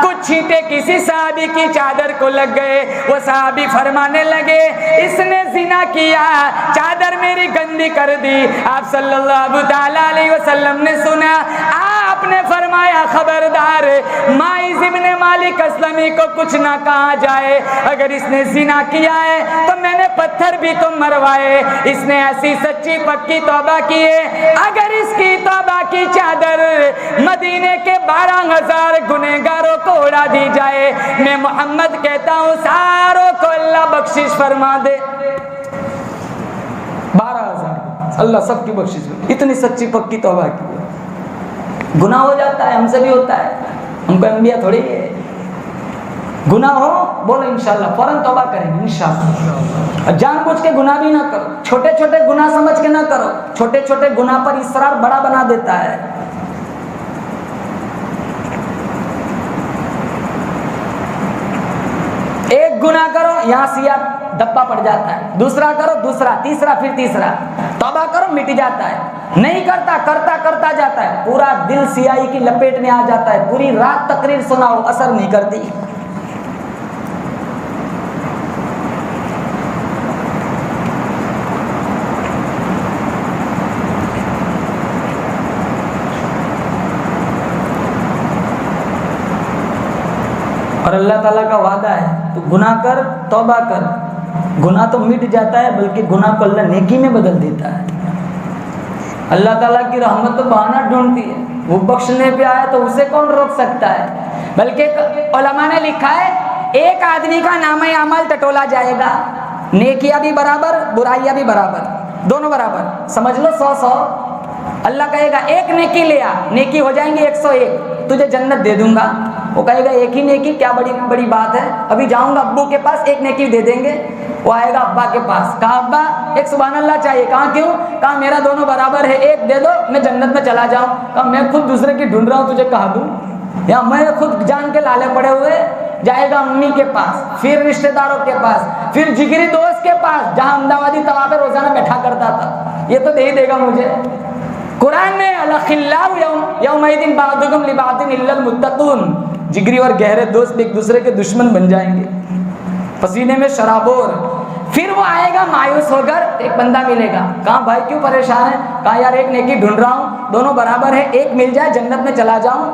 कुछ छींटे किसी साहबी की चादर को लग गए। वो साहबी फरमाने लगे, इसने जिना किया, चादर मेरी गंदी कर दी। आप सल्लल्लाहु ताला अलैहि वसल्लम ने सुना, आपने फरमाया, खबरदार माइज़ इब्ने मालिक अस्लमी को कुछ ना कहा जाए, अगर इसने जिना किया है तो मैंने पत्थर भी तो मरवाए। इसने ऐसी सच्ची पक्की तौबा की है, अगर इसकी तौबा की चादर मदीने के 12,000 गुनहगारों को उड़ा दी जाए, मैं मोहम्मद कहता हूँ सारों को अल्लाह बख्शिश फरमा दे। 12,000 अल्लाह सबकी बख्शिश, इतनी सच्ची पक्की तौबा की। गुनाह हो जाता है, हमसे भी होता है, हम पे अंबिया थोड़ी है। गुनाह हो बोलो इंशाल्लाह, फौरन तौबा करेंगे इंशाल्लाह। जानबूझ के गुनाह भी ना करो, छोटे छोटे गुनाह समझ के ना करो, छोटे छोटे गुनाह पर इसरार बड़ा बना देता है। एक गुनाह करो, यहाँ सिया डब्बा पड़ जाता है, दूसरा करो, दूसरा, तीसरा, फिर तीसरा, तौबा करो, मिट जाता है। नहीं करता, करता करता जाता है, पूरा दिल सियाही की लपेट में आ जाता है, पूरी रात तकरीर सुनाओ, असर नहीं करती। और अल्लाह ताला का वादा है, तो गुनाह कर, तौबा कर, गुनाह तो मिट जाता है, बल्कि गुनाह को अल्लाह नेकी में बदल देता है। अल्लाह ताला की रहमत तो बहाना ढूंढती है, वो बख्शने पे आया तो उसे कौन रोक सकता है। बल्कि उलमा ने लिखा है, एक आदमी का नाम अमल टटोला जाएगा, नेकियां भी बराबर, बुराइयां भी बराबर, दोनों बराबर, समझ लो 100-100। अल्लाह कहेगा एक नेकी ले आ, नेकी हो जाएंगे 101, तुझे जन्नत दे दूंगा। वो कहेगा एक ही नेकी, क्या बड़ी बड़ी बात है, अभी जाऊंगा अब्बू के पास, एक नेकी दे देंगे। वो आएगा अब्बा के पास, कहा अब्बा एक सुभान अल्लाह चाहिए, कहा क्यों, कहा मेरा दोनों बराबर है, एक दे दो मैं जन्नत में चला जाऊं। कहा मैं खुद दूसरे की ढूंढ रहा हूं, तुझे कहा दूं, या मैं खुद जान के लाले पड़े हुए। जाएगा अम्मी के पास, फिर रिश्तेदारों के पास, फिर जिगरी दोस्त के पास, जहां अहमदाबादी तवा पे रोजाना बैठा करता था, ये तो दे ही देगा मुझे। कुरान में अलखिल्लाउ यौमइदिन बादुकुम लिबादिन इल्लल मुत्तकून, जिगरी और गहरे दोस्त एक दूसरे के दुश्मन बन जाएंगे, पसीने में शराबोर। फिर वो आएगा मायूस होकर, एक बंदा मिलेगा, कहा भाई क्यों परेशान है, कहा यार एक नेकी ढूंढ रहा हूँ, दोनों बराबर है, एक मिल जाए जन्नत में चला जाऊं।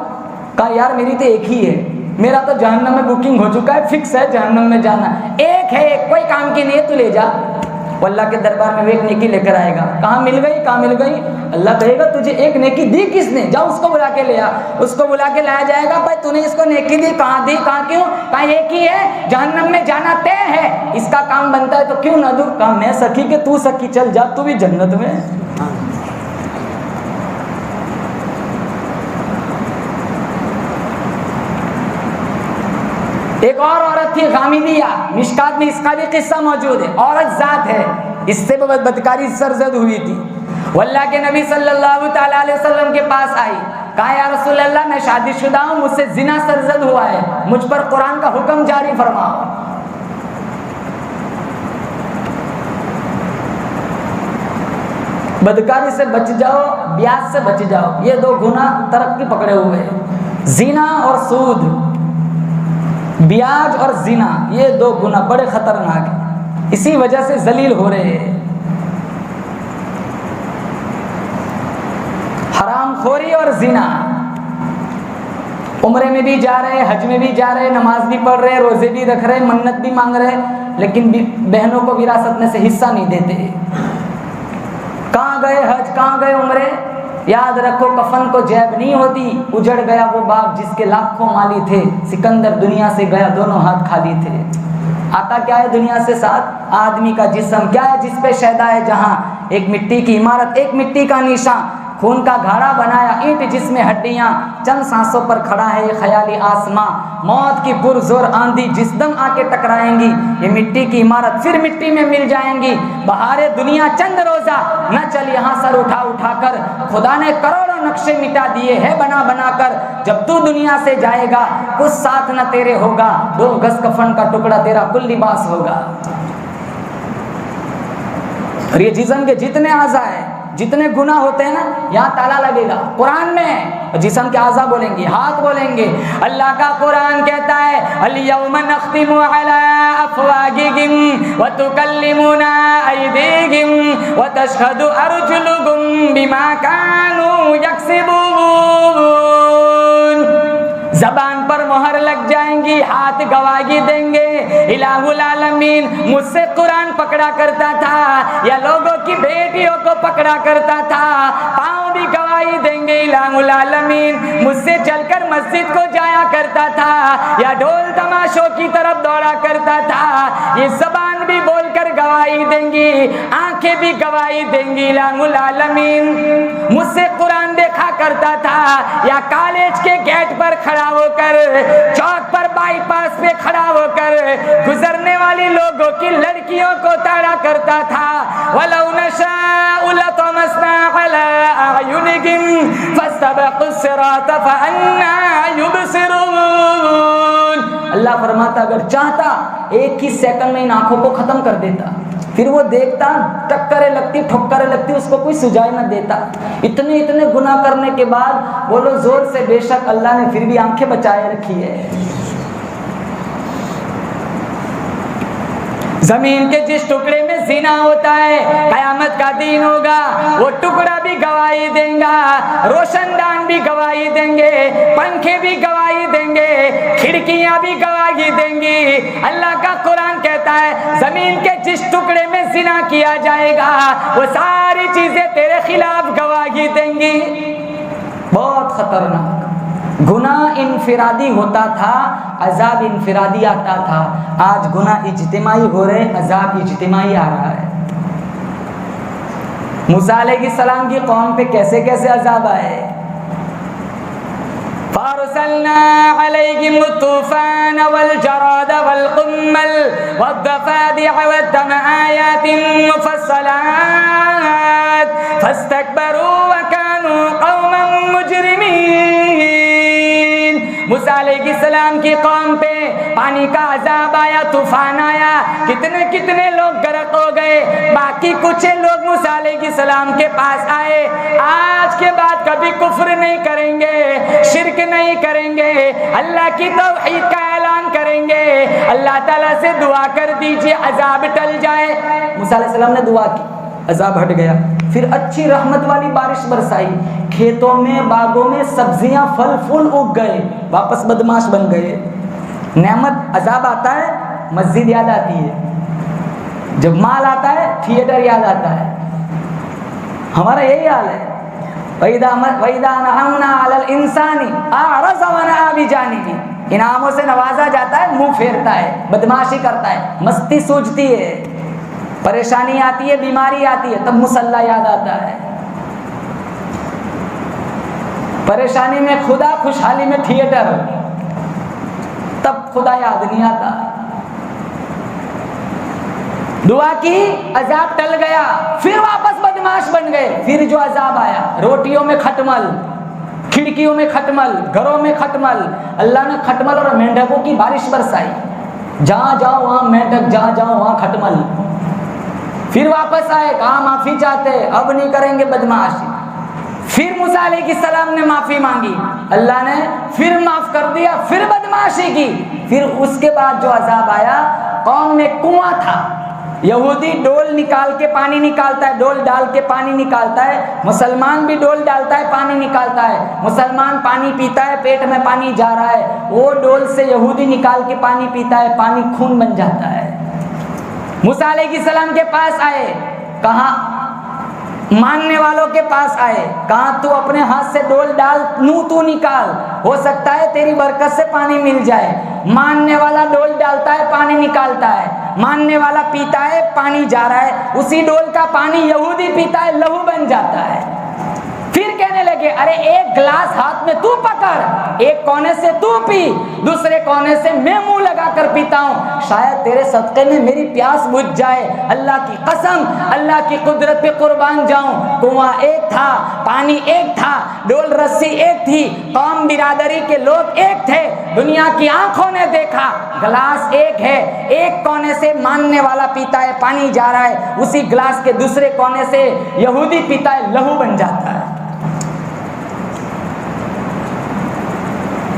कहा यार मेरी तो एक ही है, मेरा तो जहन्नम में बुकिंग हो चुका है, फिक्स है जहन्नम में जाना, एक है, कोई काम की नहीं है, तू ले जा। अल्लाह के दरबार में वो एक नेकी लेकर आएगा, कहाँ मिल गई, कहाँ मिल गई, अल्लाह कहेगा तुझे एक नेकी दी किसने, जाओ उसको बुला के ले आ। उसको बुला के लाया जाएगा, भाई तूने इसको नेकी दी, कहाँ दी, कहाँ क्यों, कहाँ एक ही है, जहन्नम में जाना तय है, इसका काम बनता है तो क्यों ना दूं। कहा मैं सखी के तू सखी, चल जा तू भी जन्नत में। एक और औरत थी गामिदिया, मिशकात में इसका भी किस्सा मौजूद है, औरत जात है, इससे बदकारी सरजद हुई थी। अल्लाह के नबी सल्लल्लाहु ताला अलैहि वसल्लम के पास आई, कहा या रसूल अल्लाह मैं शादीशुदा हूँ, मुझसे जिना सरजद हुआ है, मुझ पर कुरान का हुक्म जारी फरमाओ। बदकारी से बच जाओ, ब्याज से बच जाओ, ये दो गुनाह तरक्की पकड़े हुए हैं, जिना और सूद, ब्याज और जिना, ये दो गुनाह बड़े खतरनाक हैं, इसी वजह से जलील हो रहे हैं। हरामखोरी और जिना, उम्रे में भी जा रहे, हज में भी जा रहे, नमाज भी पढ़ रहे, रोजे भी रख रहे, मन्नत भी मांग रहे, लेकिन बहनों को विरासत में से हिस्सा नहीं देते। कहाँ गए हज, कहाँ गए उम्रे, याद रखो कफन को जैब नहीं होती, उजड़ गया वो बाग जिसके लाखों माली थे, सिकंदर दुनिया से गया दोनों हाथ खाली थे। आता क्या है दुनिया से साथ, आदमी का जिस्म, क्या है जिस पे शैदा है जहां, एक मिट्टी की इमारत, एक मिट्टी का निशान, खून का घड़ा बनाया ईंट जिसमें हड्डियां, चंद सांसों पर खड़ा है ये ख्याली आसमां, मौत की पुरजोर आंधी जिस दम आके टकराएंगी, ये मिट्टी की इमारत फिर मिट्टी में मिल जाएंगी। बहारे दुनिया चंद रोजा न चल यहाँ सर उठा उठा कर, खुदा ने करोड़ों नक्शे मिटा दिए है बना बना कर, जब तू दुनिया से जाएगा कुछ साथ न तेरे होगा, 2 गज कफन का टुकड़ा तेरा कुल लिबास होगा। और ये जिस्म के जितने आज़ा है, जितने गुनाह होते हैं ना, यहाँ ताला लगेगा। कुरान में जिस्म के आज़ा बोलेंगे, हाथ बोलेंगे। अल्लाह का कुरान कहता है अल-यौमा नख्तिमु अला अफ़वाहिहिम व तुकल्लिमुना अयदीहिम व तशहदु अर्जुलुहुम बिमा कानू यक्सिबून। जबान पर मोहर लग जाएंगी, हाथ गवाही देंगे। इलाहुल आलमीन मुझसे कुरान पकड़ा करता था या लोगों की बेटियों को पकड़ा करता था, पाँव भी गवाही देंगे। इलाहुल आलमीन मुझसे चलकर मस्जिद को जाया करता था या ढोल तमाशों की तरफ दौड़ा करता था, ये जबान भी बोलकर गवाही देंगी, आंखें भी गवाही देंगी। इलाहुल आलमीन मुझसे कुरान देखा करता था या कॉलेज के गेट पर खड़ा होकर, चौक पर बाईपास पे खड़ा होकर गुजरने वाली लोगों की लड़कियों को ताड़ा करता था। वलौ नशाउ लतमसना अला अयुनिहिम फस्तबक़ुस सिरात फअन्ना युबसिरून। अल्लाह फरमाता अगर चाहता एक ही सेकंड में इन आंखों को खत्म कर देता, फिर वो देखता, टक्करें लगती, ठोक्करें लगती, उसको कोई सुझाई न देता। इतने इतने गुनाह करने के बाद बोलो जोर से, बेशक अल्लाह ने फिर भी आंखें बचाए रखी है। जमीन के जिस टुकड़े में जिना होता है, कयामत का दिन होगा, वो टुकड़ा भी गवाही देगा, रोशनदान भी गवाही देंगे, पंखे भी गवाही देंगे, खिड़कियां भी गवाही देंगी। अल्लाह का कुरान कहता है जमीन के जिस टुकड़े में जिना किया जाएगा वो सारी चीजें तेरे खिलाफ गवाही देंगी। बहुत खतरनाक। गुनाह इनफिरादी होता था, अजाब इनफिरादी आता था। आज गुनाह इज्तिमाई हो रहे, अजाब इज्तिमाई आ रहा है। मूसा अलैहिस्सलाम की कौम पे कैसे कैसे अजाब आए। फअरसलना अलैहिम तूफान वल जराद वल कुम्मल वद्दफादिअ वद्दम आयातिन मुफस्सलात फस्तकबरू व कानू कौमन मुजरिमीन। मूसा अलैहिस्सलाम की कौम पे पानी का अजाब आया, तूफान आया, कितने कितने लोग गर्क हो गए। बाकी कुछ लोग मूसा अलैहिस्सलाम के पास आए, आज के बाद कभी कुफ्र नहीं करेंगे, शिरक नहीं करेंगे, अल्लाह की तौहीद का ऐलान करेंगे, अल्लाह ताला से दुआ कर दीजिए अजाब टल जाए। मूसा अलैहिस्सलाम ने दुआ की, अजाब हट गया। फिर अच्छी रहमत वाली बारिश बरसाई, खेतों में बागों में सब्जियां फल फूल उग गए, वापस बदमाश बन गए। नेमत अजाब आता है, मस्जिद याद आती है, जब माल आता है थिएटर याद आता है। हमारा यही हाल है। इनामों से नवाजा जाता है, मुंह फेरता है, बदमाशी करता है, मस्ती सूझती है, परेशानी आती है, बीमारी आती है, तब मुसल्ला याद आता है। परेशानी में खुदा, खुशहाली में थिएटर, तब खुदा याद नहीं आता। दुआ की, अजाब टल गया, फिर वापस बदमाश बन गए। फिर जो अजाब आया, रोटियों में खटमल, खिड़कियों में खटमल, घरों में खटमल। अल्लाह ने खटमल और मेंढकों की बारिश बरसाई, जहां जाओ वहां मेंढक, जहां जाओ वहां खटमल। फिर वापस आए, कहा माफी चाहते, अब नहीं करेंगे बदमाशी। फिर मूसा अलैहिस्सलाम ने माफी मांगी, अल्लाह ने फिर माफ कर दिया, फिर बदमाशी की। फिर उसके बाद जो अजाब आया, कौम में कुआं था, यहूदी डोल निकाल के पानी निकालता है, डोल डाल के पानी निकालता है, मुसलमान भी डोल डालता है, पानी निकालता है। मुसलमान पानी पीता है, पेट में पानी जा रहा है, वो डोल से यहूदी निकाल के पानी पीता है, पानी खून बन जाता है। मूसा अलैहिस्सलाम के पास आए, कहा मानने वालों के पास आए, कहा तू अपने हाथ से डोल डाल, नू तू निकाल, हो सकता है तेरी बरकत से पानी मिल जाए। मानने वाला डोल डालता है, पानी निकालता है, मानने वाला पीता है, पानी जा रहा है, उसी डोल का पानी यहूदी पीता है, लहू बन जाता है। फिर कहने लगे, अरे एक गिलास हाथ में तू पकड़, एक कोने से तू पी, दूसरे कोने से मैं मुंह लगाकर पीता हूं, शायद तेरे सदके में मेरी प्यास बुझ जाए। अल्लाह की कसम, अल्लाह की कुदरत पे कुर्बान जाऊं। कुआं एक था, पानी एक था, डोल रस्सी एक थी, कौम बिरादरी के लोग एक थे, दुनिया की आंखों ने देखा, गिलास एक है, एक कोने से मानने वाला पीता है, पानी जा रहा है, उसी गिलास के दूसरे कोने से यहूदी पीता है, लहू बन जाता है।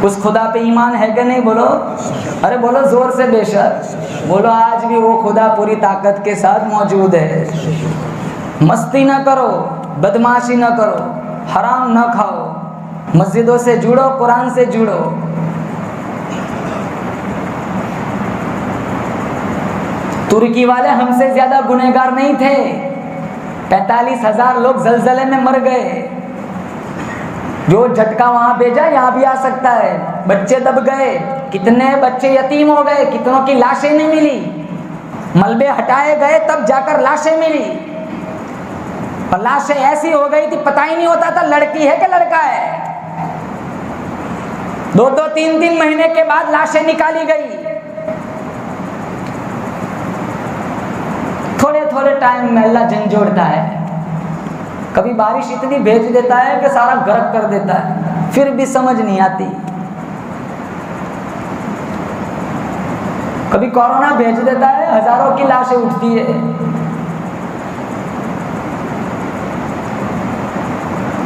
उस खुदा पे ईमान है कि नहीं? बोलो, अरे बोलो जोर से, बेशक बोलो। आज भी वो खुदा पूरी ताकत के साथ मौजूद है। मस्ती ना करो, बदमाशी ना करो, हराम ना खाओ, मस्जिदों से जुड़ो, कुरान से जुड़ो। तुर्की वाले हमसे ज्यादा गुनहगार नहीं थे, 45,000 लोग जलजले में मर गए। जो झटका वहां भेजा यहाँ भी आ सकता है। बच्चे दब गए, कितने बच्चे यतीम हो गए, कितनों की लाशें नहीं मिली, मलबे हटाए गए तब जाकर लाशें मिली, और लाशें ऐसी हो गई थी पता ही नहीं होता था लड़की है कि लड़का है। 2-2, 3-3 महीने के बाद लाशें निकाली गई। थोड़े थोड़े टाइम में अल्लाह झंझोड़ता है। कभी बारिश इतनी भेज देता है कि सारा गर्क कर देता है, फिर भी समझ नहीं आती। कभी कोरोना भेज देता है, हजारों की लाशें उठती है।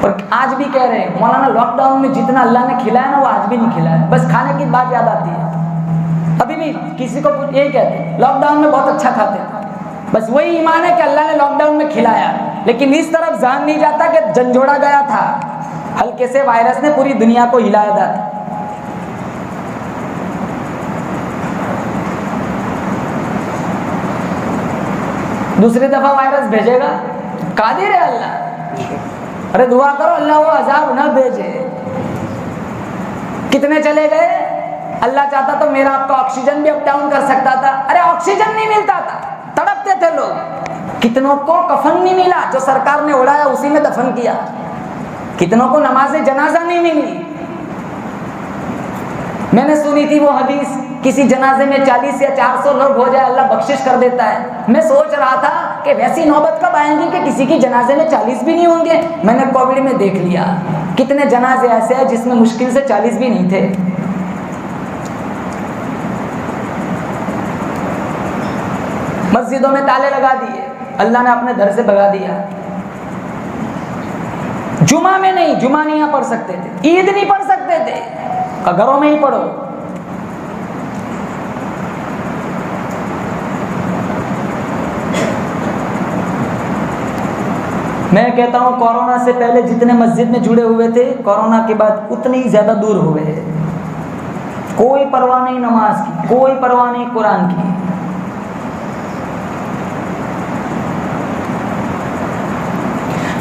और आज भी कह रहे हैं मौलाना, लॉकडाउन में जितना अल्लाह ने खिलाया ना वो आज भी नहीं खिलाया। बस खाने की बात याद आती है। अभी भी किसी को यही कहते हैं लॉकडाउन में बहुत अच्छा खाते थे। बस वही ईमान है कि अल्लाह ने लॉकडाउन में खिलाया। लेकिन इस तरफ ध्यान नहीं जाता कि झंझोड़ा गया था, हल्के से वायरस ने पूरी दुनिया को हिलाया था। दूसरी दफा वायरस भेजेगा, कादिर है अल्लाह। अरे दुआ करो अल्लाह वो अजाब ना भेजे। कितने चले गए, अल्लाह चाहता तो मेरा आपका ऑक्सीजन भी अप डाउन कर सकता था। अरे ऑक्सीजन नहीं मिलता था, तड़पते थे लोग। कितनों को कफन नहीं मिला, जो सरकार ने उड़ाया उसी में दफन किया। कितनों को नमाज जनाजा नहीं मिली। मैंने सुनी थी वो हदीस, किसी जनाजे में 40 या 400 लोग हो जाए अल्लाह बख्शिश कर देता है। मैं सोच रहा था कि वैसी नौबत कब आएंगी कि किसी की जनाजे में 40 भी नहीं होंगे। मैंने कोविड में देख लिया कितने जनाजे ऐसे हैं जिसमें मुश्किल से 40 भी नहीं थे। मस्जिदों में ताले लगा दिए, अल्लाह ने अपने दर से भगा दिया। जुमा में नहीं, जुमा नहीं यहाँ पढ़ सकते थे, ईद नहीं पढ़ सकते थे, घरों में ही पढ़ो। मैं कहता हूं कोरोना से पहले जितने मस्जिद में जुड़े हुए थे, कोरोना के बाद उतने ही ज्यादा दूर हुए हैं। कोई परवाह नहीं नमाज की, कोई परवाह नहीं कुरान की।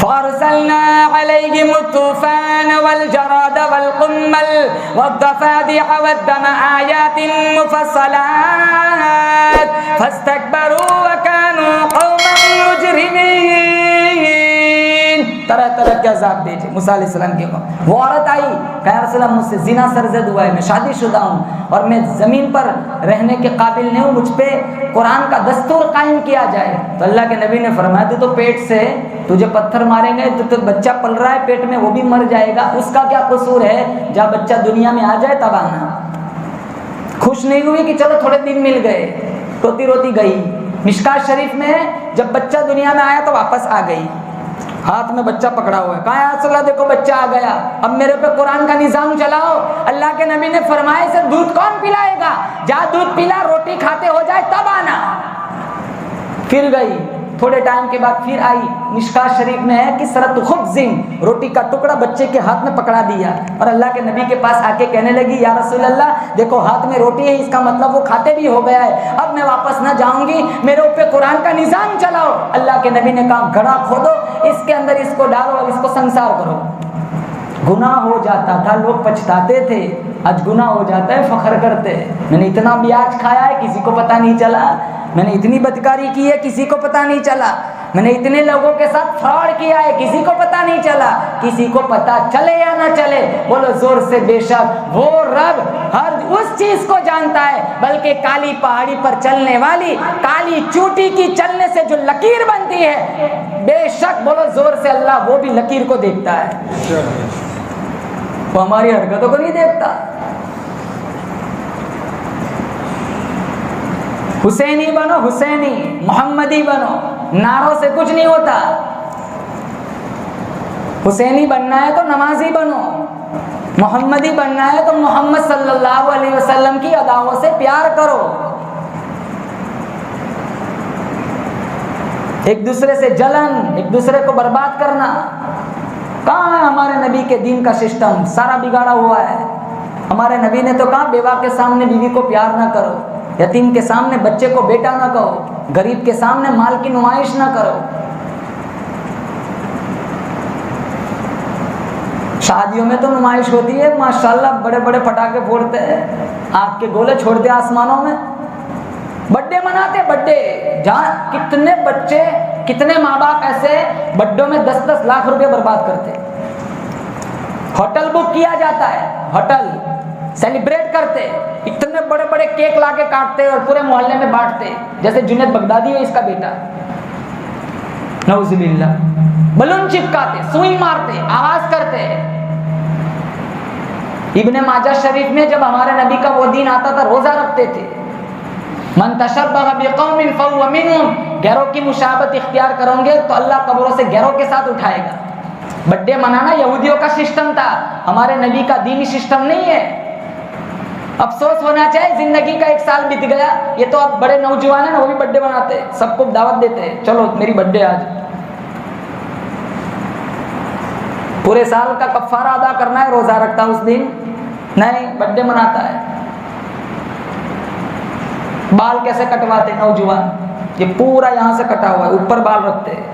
फअरसलना अलैहिम तूफान वल जराद वल कुम्मल वद्दफादिअ वद्दम आयातिन मुफस्सलात फस्तकबरू व कानू कौमन मुजरिमीन। तरह तरह के अज़ाब भेजे मूसा अलैहिस्सलाम के को। वो औरत आई, कहा रसूलल्लाह मुझसे जिना सरजद हुआ है, मैं शादीशुदा हूँ और मैं ज़मीन पर रहने के काबिल नहीं हूँ, मुझ पे कुरान का दस्तूर कायम किया जाए। तो अल्लाह के नबी ने फरमाया तू तो पेट से, तुझे पत्थर मारेंगे तो बच्चा पल रहा है पेट में, वो भी मर जाएगा, उसका क्या कसूर है, जब बच्चा दुनिया में आ जाए तब आना। खुश नहीं हुई कि चलो थोड़े दिन मिल गए, रोती रोती गई। मिशकात शरीफ में जब बच्चा दुनिया में आया तो वापस आ गई, हाथ में बच्चा पकड़ा हुआ है। कहा रसूलल्लाह देखो बच्चा आ गया, अब मेरे पे कुरान का निजाम चलाओ। अल्लाह के नबी ने फरमाया इसे दूध कौन पिलाएगा, जा दूध पिला, रोटी खाते हो जाए तब आना। फिर गई, थोड़े टाइम के बाद फिर आई। मिशकात शरीफ में है कि सरत खुब्ज़िन, रोटी का टुकड़ा बच्चे के हाथ में पकड़ा दिया और अल्लाह के नबी के पास आके कहने लगी या रसूलल्लाह देखो हाथ में रोटी है, इसका मतलब वो खाते भी हो गया है, अब मैं वापस ना जाऊंगी, मेरे ऊपर कुरान का निजाम चलाओ। अल्लाह के नबी ने कहा घड़ा खोदो, इसके अंदर इसको डालो और इसको संसार करो। गुनाह हो जाता था, लोग पछताते थे, आज गुनाह हो जाता है फख्र करते। मैंने इतना ब्याज खाया है किसी को पता नहीं चला, मैंने इतनी बदकारी की है किसी को पता नहीं चला, मैंने इतने लोगों के साथ फ्रॉड किया है किसी को पता नहीं चला। किसी को पता चले या ना चले, बोलो जोर से बेशक वो रब हर उस चीज को जानता है, बल्कि काली पहाड़ी पर चलने वाली काली चूटी की चलने से जो लकीर बनती है, बेशक बोलो जोर से अल्लाह वो भी लकीर को देखता है, वो हमारी हरकतों को नहीं देखता। हुसैनी बनो, हुसैनी मोहम्मदी बनो, नारों से कुछ नहीं होता। हुसैनी बनना है तो नमाजी बनो, मोहम्मदी बनना है तो मोहम्मद सल्लल्लाहु अलैहि वसल्लम की अदाओं से प्यार करो। एक दूसरे से जलन, एक दूसरे को बर्बाद करना, कहाँ है हमारे नबी के दीन का सिस्टम? सारा बिगाड़ा हुआ है। हमारे नबी ने तो कहा बेवा के सामने बीवी को प्यार ना करो, यतीम के सामने बच्चे को बेटा ना कहो, गरीब के सामने माल की नुमाइश ना करो। शादियों में तो नुमाइश होती है माशाल्लाह, बड़े बड़े पटाखे फोड़ते हैं, आग के गोले छोड़ते आसमानों में, बर्थडे मनाते, बर्थडे जहाँ कितने बच्चे कितने माँ बाप ऐसे बर्थडे में 10-10 लाख रुपए बर्बाद करते। होटल बुक किया जाता है, होटल सेलिब्रेट करते, इतने बड़े बड़े केक लाके काटते और पूरे मोहल्ले में बांटते, जैसे जुनैद बगदादी है इसका बेटा, नऊजुबिल्लाह। बलून चिपकाते, सुई मारते, आवाज करते। इब्ने माजा शरीफ में जब हमारे नबी का वो दिन आता था रोजा रखते थे, मन तशब्बह बिकौमिन फहुव मिनहुम, गैरों की मुशाबत इख्तियार करोगे तो अल्लाह कब्रों से गैरों के साथ उठाएगा। बर्थडे मनाना यहूदियों का सिस्टम था, हमारे नबी का दीनी सिस्टम नहीं है। अफसोस होना चाहिए जिंदगी का 1 साल बीत गया, ये तो अब बड़े नौजवान है ना, वो भी बर्थडे मनाते, सबको दावत देते, चलो मेरी बर्थडे आज। पूरे साल का कफ़ारा अदा करना है, रोज़ा रखता उस दिन नहीं, बर्थडे मनाता है। बाल कैसे कटवाते नौजवान, ये पूरा यहाँ से कटा हुआ है, ऊपर बाल रखते हैं,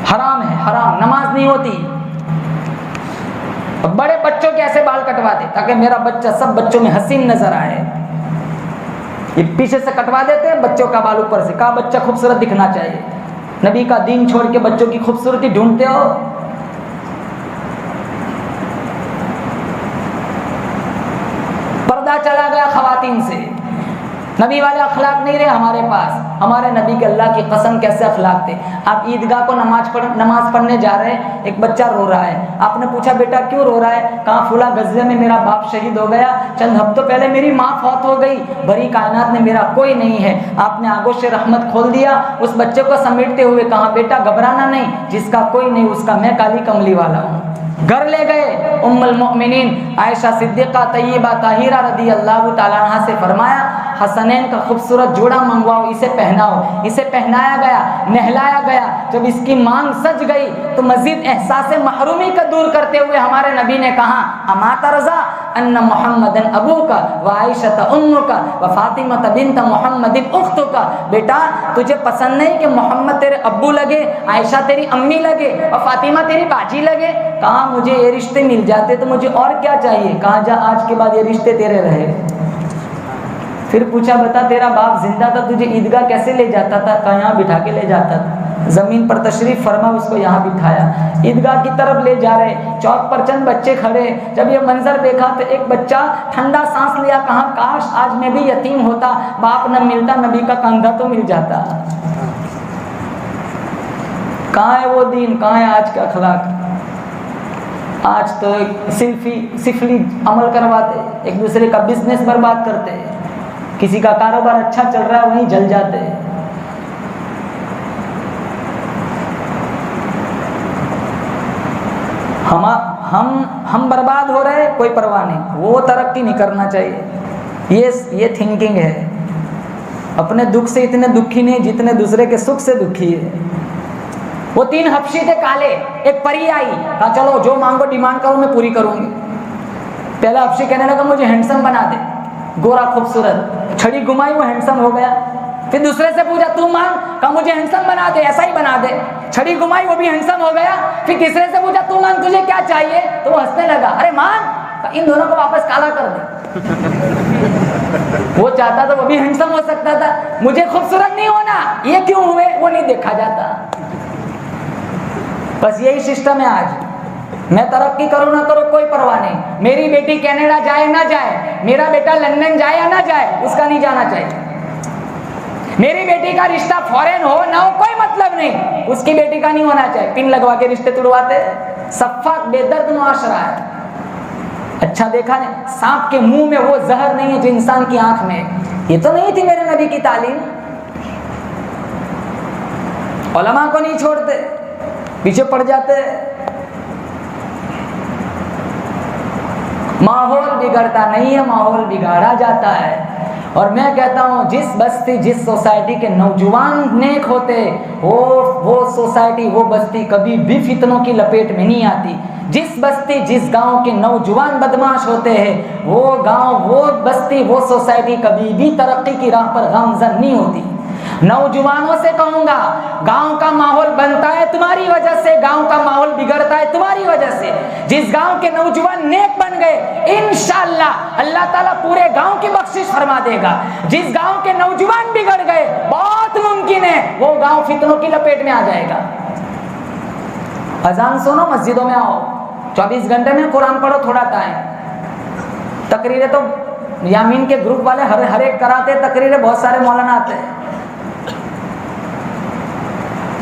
हराम है, हराम। नमाज नहीं होती। बड़े बच्चों के ऐसे बाल कटवाते ताकि मेरा बच्चा सब बच्चों में हसीन नजर आए। ये पीछे से कटवा देते हैं बच्चों का बाल ऊपर से, कहा बच्चा खूबसूरत दिखना चाहिए। नबी का दीन छोड़ के बच्चों की खूबसूरती ढूंढते हो। पर्दा चला गया खवातीन से, नबी वाले अखलाक नहीं रहे हमारे पास। हमारे नबी के अल्लाह की कसम कैसे अखलाक थे। आप ईदगाह को नमाज पढ़ने जा रहे हैं, एक बच्चा रो रहा है, आपने पूछा बेटा क्यों रो रहा है, कहा फुला गज़वे में मेरा बाप शहीद हो गया, चंद हफ्तों पहले मेरी माँ फौत हो गई, भरी कायनात में मेरा कोई नहीं है। आपने आगोश रहमत खोल दिया, उस बच्चे को समेटते हुए कहा बेटा घबराना नहीं, जिसका कोई नहीं उसका मैं काली कमली वाला हूँ। घर ले गए, उम्मुल मोमिनीन आयशा सिद्दीक़ा तय्यबा ताहिरा रदी अल्लाह ताला अन्हा से फरमाया हसनैन का खूबसूरत जोड़ा मंगवाओ, इसे पहनाओ। इसे पहनाया गया, नहलाया गया। जब इसकी मांग सज गई तो मजीद एहसास महरूमी का दूर करते हुए हमारे नबी ने कहा अमा तरज़ा अन्ना मुहम्मदन अबूका व आयशा उम्मुका व फातिमा बिन्त मुहम्मदिन उख्तुका। बेटा तुझे पसंद नहीं कि मोहम्मद तेरे अब्बू लगे, आयशा तेरी अम्मी लगे और फातिमा तेरी बाजी लगे। कहा मुझे ये रिश्ते मिल जाते तो मुझे और क्या चाहिए। कहा जा आज के बाद ये रिश्ते तेरे रहे। फिर पूछा बता तेरा बाप जिंदा था तुझे ईदगाह कैसे ले जाता था। कहा यहाँ बिठा के ले जाता था। ज़मीन पर तशरीफ़ फरमा, उसको यहाँ बिठाया, ईदगाह की तरफ ले जा रहे, चौक पर चंद बच्चे खड़े। जब ये मंजर देखा तो एक बच्चा ठंडा सांस लिया, कहा काश आज मैं भी यतीम होता, बाप न मिलता, नबी का कंधा तो मिल जाता। कहाँ है वो दीन, कहाँ है आज का अखलाक। आज तो सिफली अमल करवाते, एक दूसरे का बिजनेस बर्बाद करते, किसी का कारोबार अच्छा चल रहा है वहीं जल जाते हैं। हम बर्बाद हो रहे हैं, कोई परवाह नहीं, वो तरक्की नहीं करना चाहिए। ये थिंकिंग है। अपने दुख से इतने दुखी नहीं जितने दूसरे के सुख से दुखी है। वो 3 हबशी थे काले, एक परी आई, कहा चलो जो मांगो डिमांड करो मैं पूरी करूंगी। पहला हबशी कहने लगा मुझे हैंडसम बना दे, गोरा खूबसूरत, छड़ी घुमाई वो हैंडसम हो गया। फिर दूसरे से पूछा तू मांग, कहा मुझे हैंडसम बना दे, ऐसा ही बना दे, छड़ी घुमाई वो भी हैंडसम हो गया। फिर तीसरे से पूछा तू मांग तुझे क्या चाहिए, तो वो हंसने लगा, अरे मांग, इन दोनों को वापस काला कर दे। वो चाहता तो वो भी हैंडसम हो सकता था, मुझे खूबसूरत नहीं होना, ये क्यों हुए वो नहीं देखा जाता। बस यही सिस्टम है आज। मैं तरक्की करूं ना करूं कोई परवाह नहीं, मेरी बेटी कनाडा जाए ना जाए, मेरा बेटा लंदन जाए या ना जाए, उसका नहीं जाना चाहिए। मेरी बेटी का रिश्ता फॉरेन हो ना हो कोई मतलब नहीं, उसकी बेटी का नहीं होना चाहिए। पिन लगवा के रिश्ते तुड़वाते, सफ़ाक बेदर्द मुआशरा है। अच्छा देखा नहीं, सांप के मुंह में वो जहर नहीं है जो इंसान की आंख में। ये तो नहीं थी मेरे नबी की तालीम। उलमा को नहीं छोड़ते, पीछे पड़ जाते। माहौल बिगड़ता नहीं है, माहौल बिगाड़ा जाता है। और मैं कहता हूँ जिस बस्ती जिस सोसाइटी के नौजवान नेक होते, वो सोसाइटी वो बस्ती कभी भी फितनों की लपेट में नहीं आती। जिस बस्ती जिस गांव के नौजवान बदमाश होते हैं, वो गांव वो बस्ती वो सोसाइटी कभी भी तरक्की की राह पर गामजन नहीं होती। नौजवानों से कहूंगा, गांव का माहौल बनता है तुम्हारी वजह से, गांव का माहौल बिगड़ता है तुम्हारी वजह से। जिस गांव के नौजवान नेक बन गए, इंशाअल्लाह अल्लाह ताला पूरे गांव की बख्शिश फरमा देगा। जिस गांव के नौजवान बिगड़ गए, बहुत मुमकिन है वो गांव फितनों की लपेट में आ जाएगा। अजान सुनो, मस्जिदों में आओ, 24 घंटे में कुरान पढ़ो थोड़ा टाइम। तकरीरें तो यामीन के ग्रुप वाले हर एक कराते, तकरीरें बहुत सारे मौलाना आते हैं।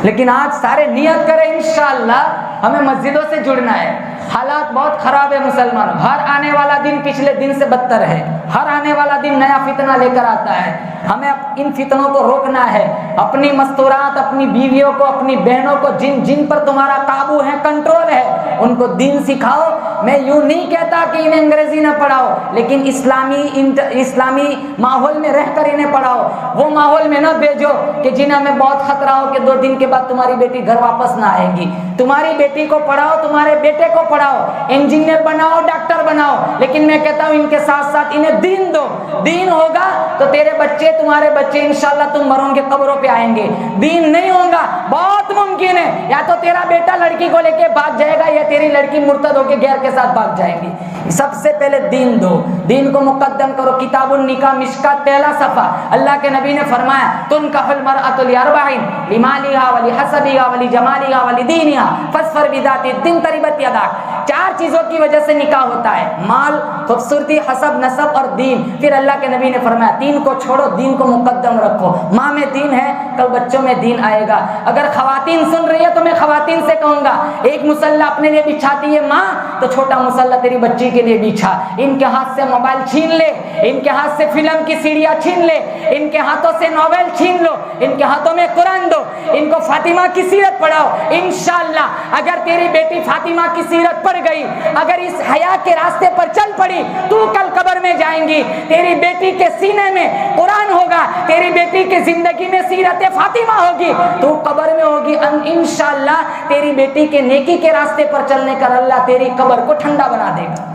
लेकिन आज सारे नियत करें इंशाअल्लाह हमें मस्जिदों से जुड़ना है। हालात बहुत खराब है मुसलमान। हर आने वाला दिन पिछले दिन से बदतर है, हर आने वाला दिन नया फितना लेकर आता है। हमें इन फितनों को रोकना है। अपनी मस्तूरात, अपनी बीवियों को, अपनी बहनों को, जिन जिन पर तुम्हारा काबू है, कंट्रोल है, उनको दीन सिखाओ। मैं यूं नहीं कहता कि इन्हें अंग्रेजी ना पढ़ाओ, लेकिन इस्लामी माहौल में रहकर इन्हें पढ़ाओ। वो माहौल में ना भेजो कि जिन्हें में बहुत खतरा हो कि 2 दिन के बाद तुम्हारी बेटी घर वापस ना आएगी। तुम्हारी बेटी को पढ़ाओ, तुम्हारे बेटे को पढ़ाओ, इंजीनियर बनाओ, डॉक्टर बनाओ, लेकिन मैं कहता हूं इनके साथ साथ इन्हें दीन दो। दीन होगा तो तेरे बच्चे, तुम्हारे बच्चे इंशाल्लाह तुम मरोगे कब्रों पे आएंगे। दीन नहीं होगा, बहुत मुमकिन है या तो तेरा बेटा लड़की को लेके भाग जाएगा या तेरी लड़की मुर्तद होके गैर के साथ भाग जाएगी। सबसे पहले दीन दो, दीन को मुकद्दम करो। किताबुन निकाह मिशकात पहला सफा, अल्लाह के नबी ने फरमाया तुनकाहुल मरअतु लिअरबाइन लिमालिहा व लिहसबिहा व लिजमालिहा व लिदीनिहा फस्फर बिदाति दिन तरिबत यदाक। 4 चीजों की वजह से निकाह होता है, माल, खूबसूरती, हसब, नसब और दीन। फिर अल्लाह के नबी ने फरमाया 3 को छोड़ो, दीन को मुकद्दम रखो। माँ में दीन है, कल बच्चों में दीन आएगा। अगर खवातीन सुन रही है तो मैं खवातीन से कहूंगा, एक मुसल्ला अपने लिए बिछाती है माँ, तो छोटा मुसल्ला तेरी बच्ची के लिए बिछा। इनके हाथ से मोबाइल छीन ले, इनके हाथ से फिल्म की सीढ़ियां छीन ले, इनके हाथों से नॉवेल छीन लो, इनके हाथों में कुरान दो, इनको फातिमा की सीरत पढ़ाओ। इंशाअल्लाह अगर तेरी बेटी फातिमा की सीरत पढ़ गई, अगर इस हया के रास्ते पर चल पड़ी, तू कल कब्र में जाएंगी। तेरी बेटी के सीने में कुरान होगा, तेरी बेटी की जिंदगी में सीरत फातिमा होगी, तू कब्र में होगी। इंशाअल्लाह तेरी बेटी के नेकी के रास्ते पर चलने का अल्लाह तेरी कब्र को ठंडा बना देगा।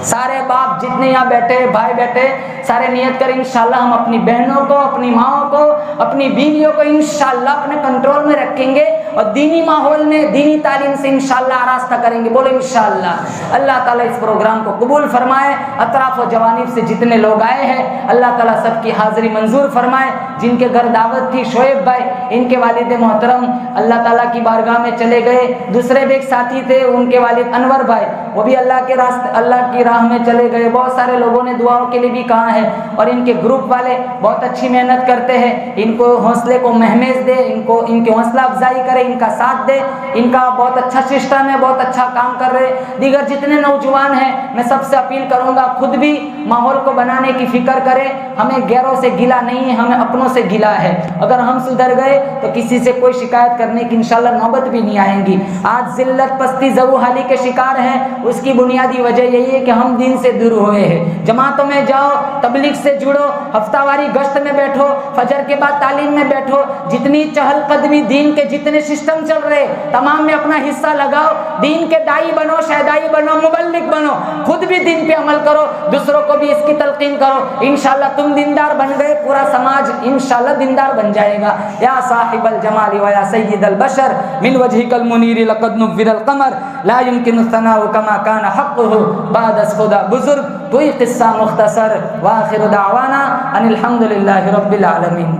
सारे बाप जितने यहाँ बैठे, भाई बैठे, सारे नियत करें इंशाअल्लाह हम अपनी बहनों को, अपनी माओं को, अपनी बीवियों को इंशाअल्लाह अपने कंट्रोल में रखेंगे और दीनी माहौल में, दीनी तालीम से इंशाअल्लाह आरास्ता करेंगे। बोलो इंशाअल्लाह। अल्लाह ताला इस प्रोग्राम को कबूल फरमाए। अतराफ और जवानीब से जितने लोग आए हैं अल्लाह ताला सबकी हाजिरी मंजूर फरमाए। जिनके घर दावत थी, शोएब भाई, इनके वालिद मोहतरम अल्लाह ताला की बारगाह में चले गए। दूसरे भी एक साथी थे, उनके वालिद अनवर भाई, वो भी अल्लाह के रास्ते, अल्लाह की राह में चले गए। बहुत सारे लोगों ने दुआओं के लिए भी कहा है और इनके ग्रुप वाले बहुत अच्छी मेहनत करते हैं। इनको हौसले को महमेज दे, इनको इनकी हौसला अफजाई करे, इनका साथ दे। इनका बहुत अच्छा सिस्टम है, बहुत अच्छा काम कर रहे। दीगर जितने नौजवान हैं मैं सबसे अपील करूंगा खुद भी माहौल को बनाने की फिक्र करें। हमें गैरों से गिला नहीं है, हमें अपनों से गिला है। अगर हम सुधर गए तो किसी से कोई शिकायत करने की इंशाल्लाह नौबत भी नहीं आएंगी। आज जिल्लत, पस्ती, ज़बूहाली के शिकार हैं, उसकी बुनियादी वजह यही है कि हम दीन से दूर हुए हैं। जमातों में जाओ, तबलीग से जुड़ो, हफ्तावारी गश्त में बैठो, फजर के बाद तालीम में बैठो। जितनी चहल कदमी दीन के जितने सिस्टम चल रहे तमाम में अपना हिस्सा लगाओ। दीन के दाई बनो, शहदाई बनो, मुबल्लिग बनो। खुद भी दीन पे अमल करो, दूसरों को भी इसकी तलकीन करो। इंशाअल्लाह तुम दीनदार बन गए, पूरा समाज इंशाअल्लाह दीनदार बन जाएगा। या साहिबल जमाली व या सय्यिदल बशर मिन वजहिकल मुनीर लक़द नुव्विरल क़मर ला युमकिनु सनाउ कमा काना हक़्क़ुहु बाद खुदा बुजुर्ग। तो ये किस्सा मुख्तसर व आखिर दावाना अनिल हम्दुलिल्लाहि रब्बिल आलमीन।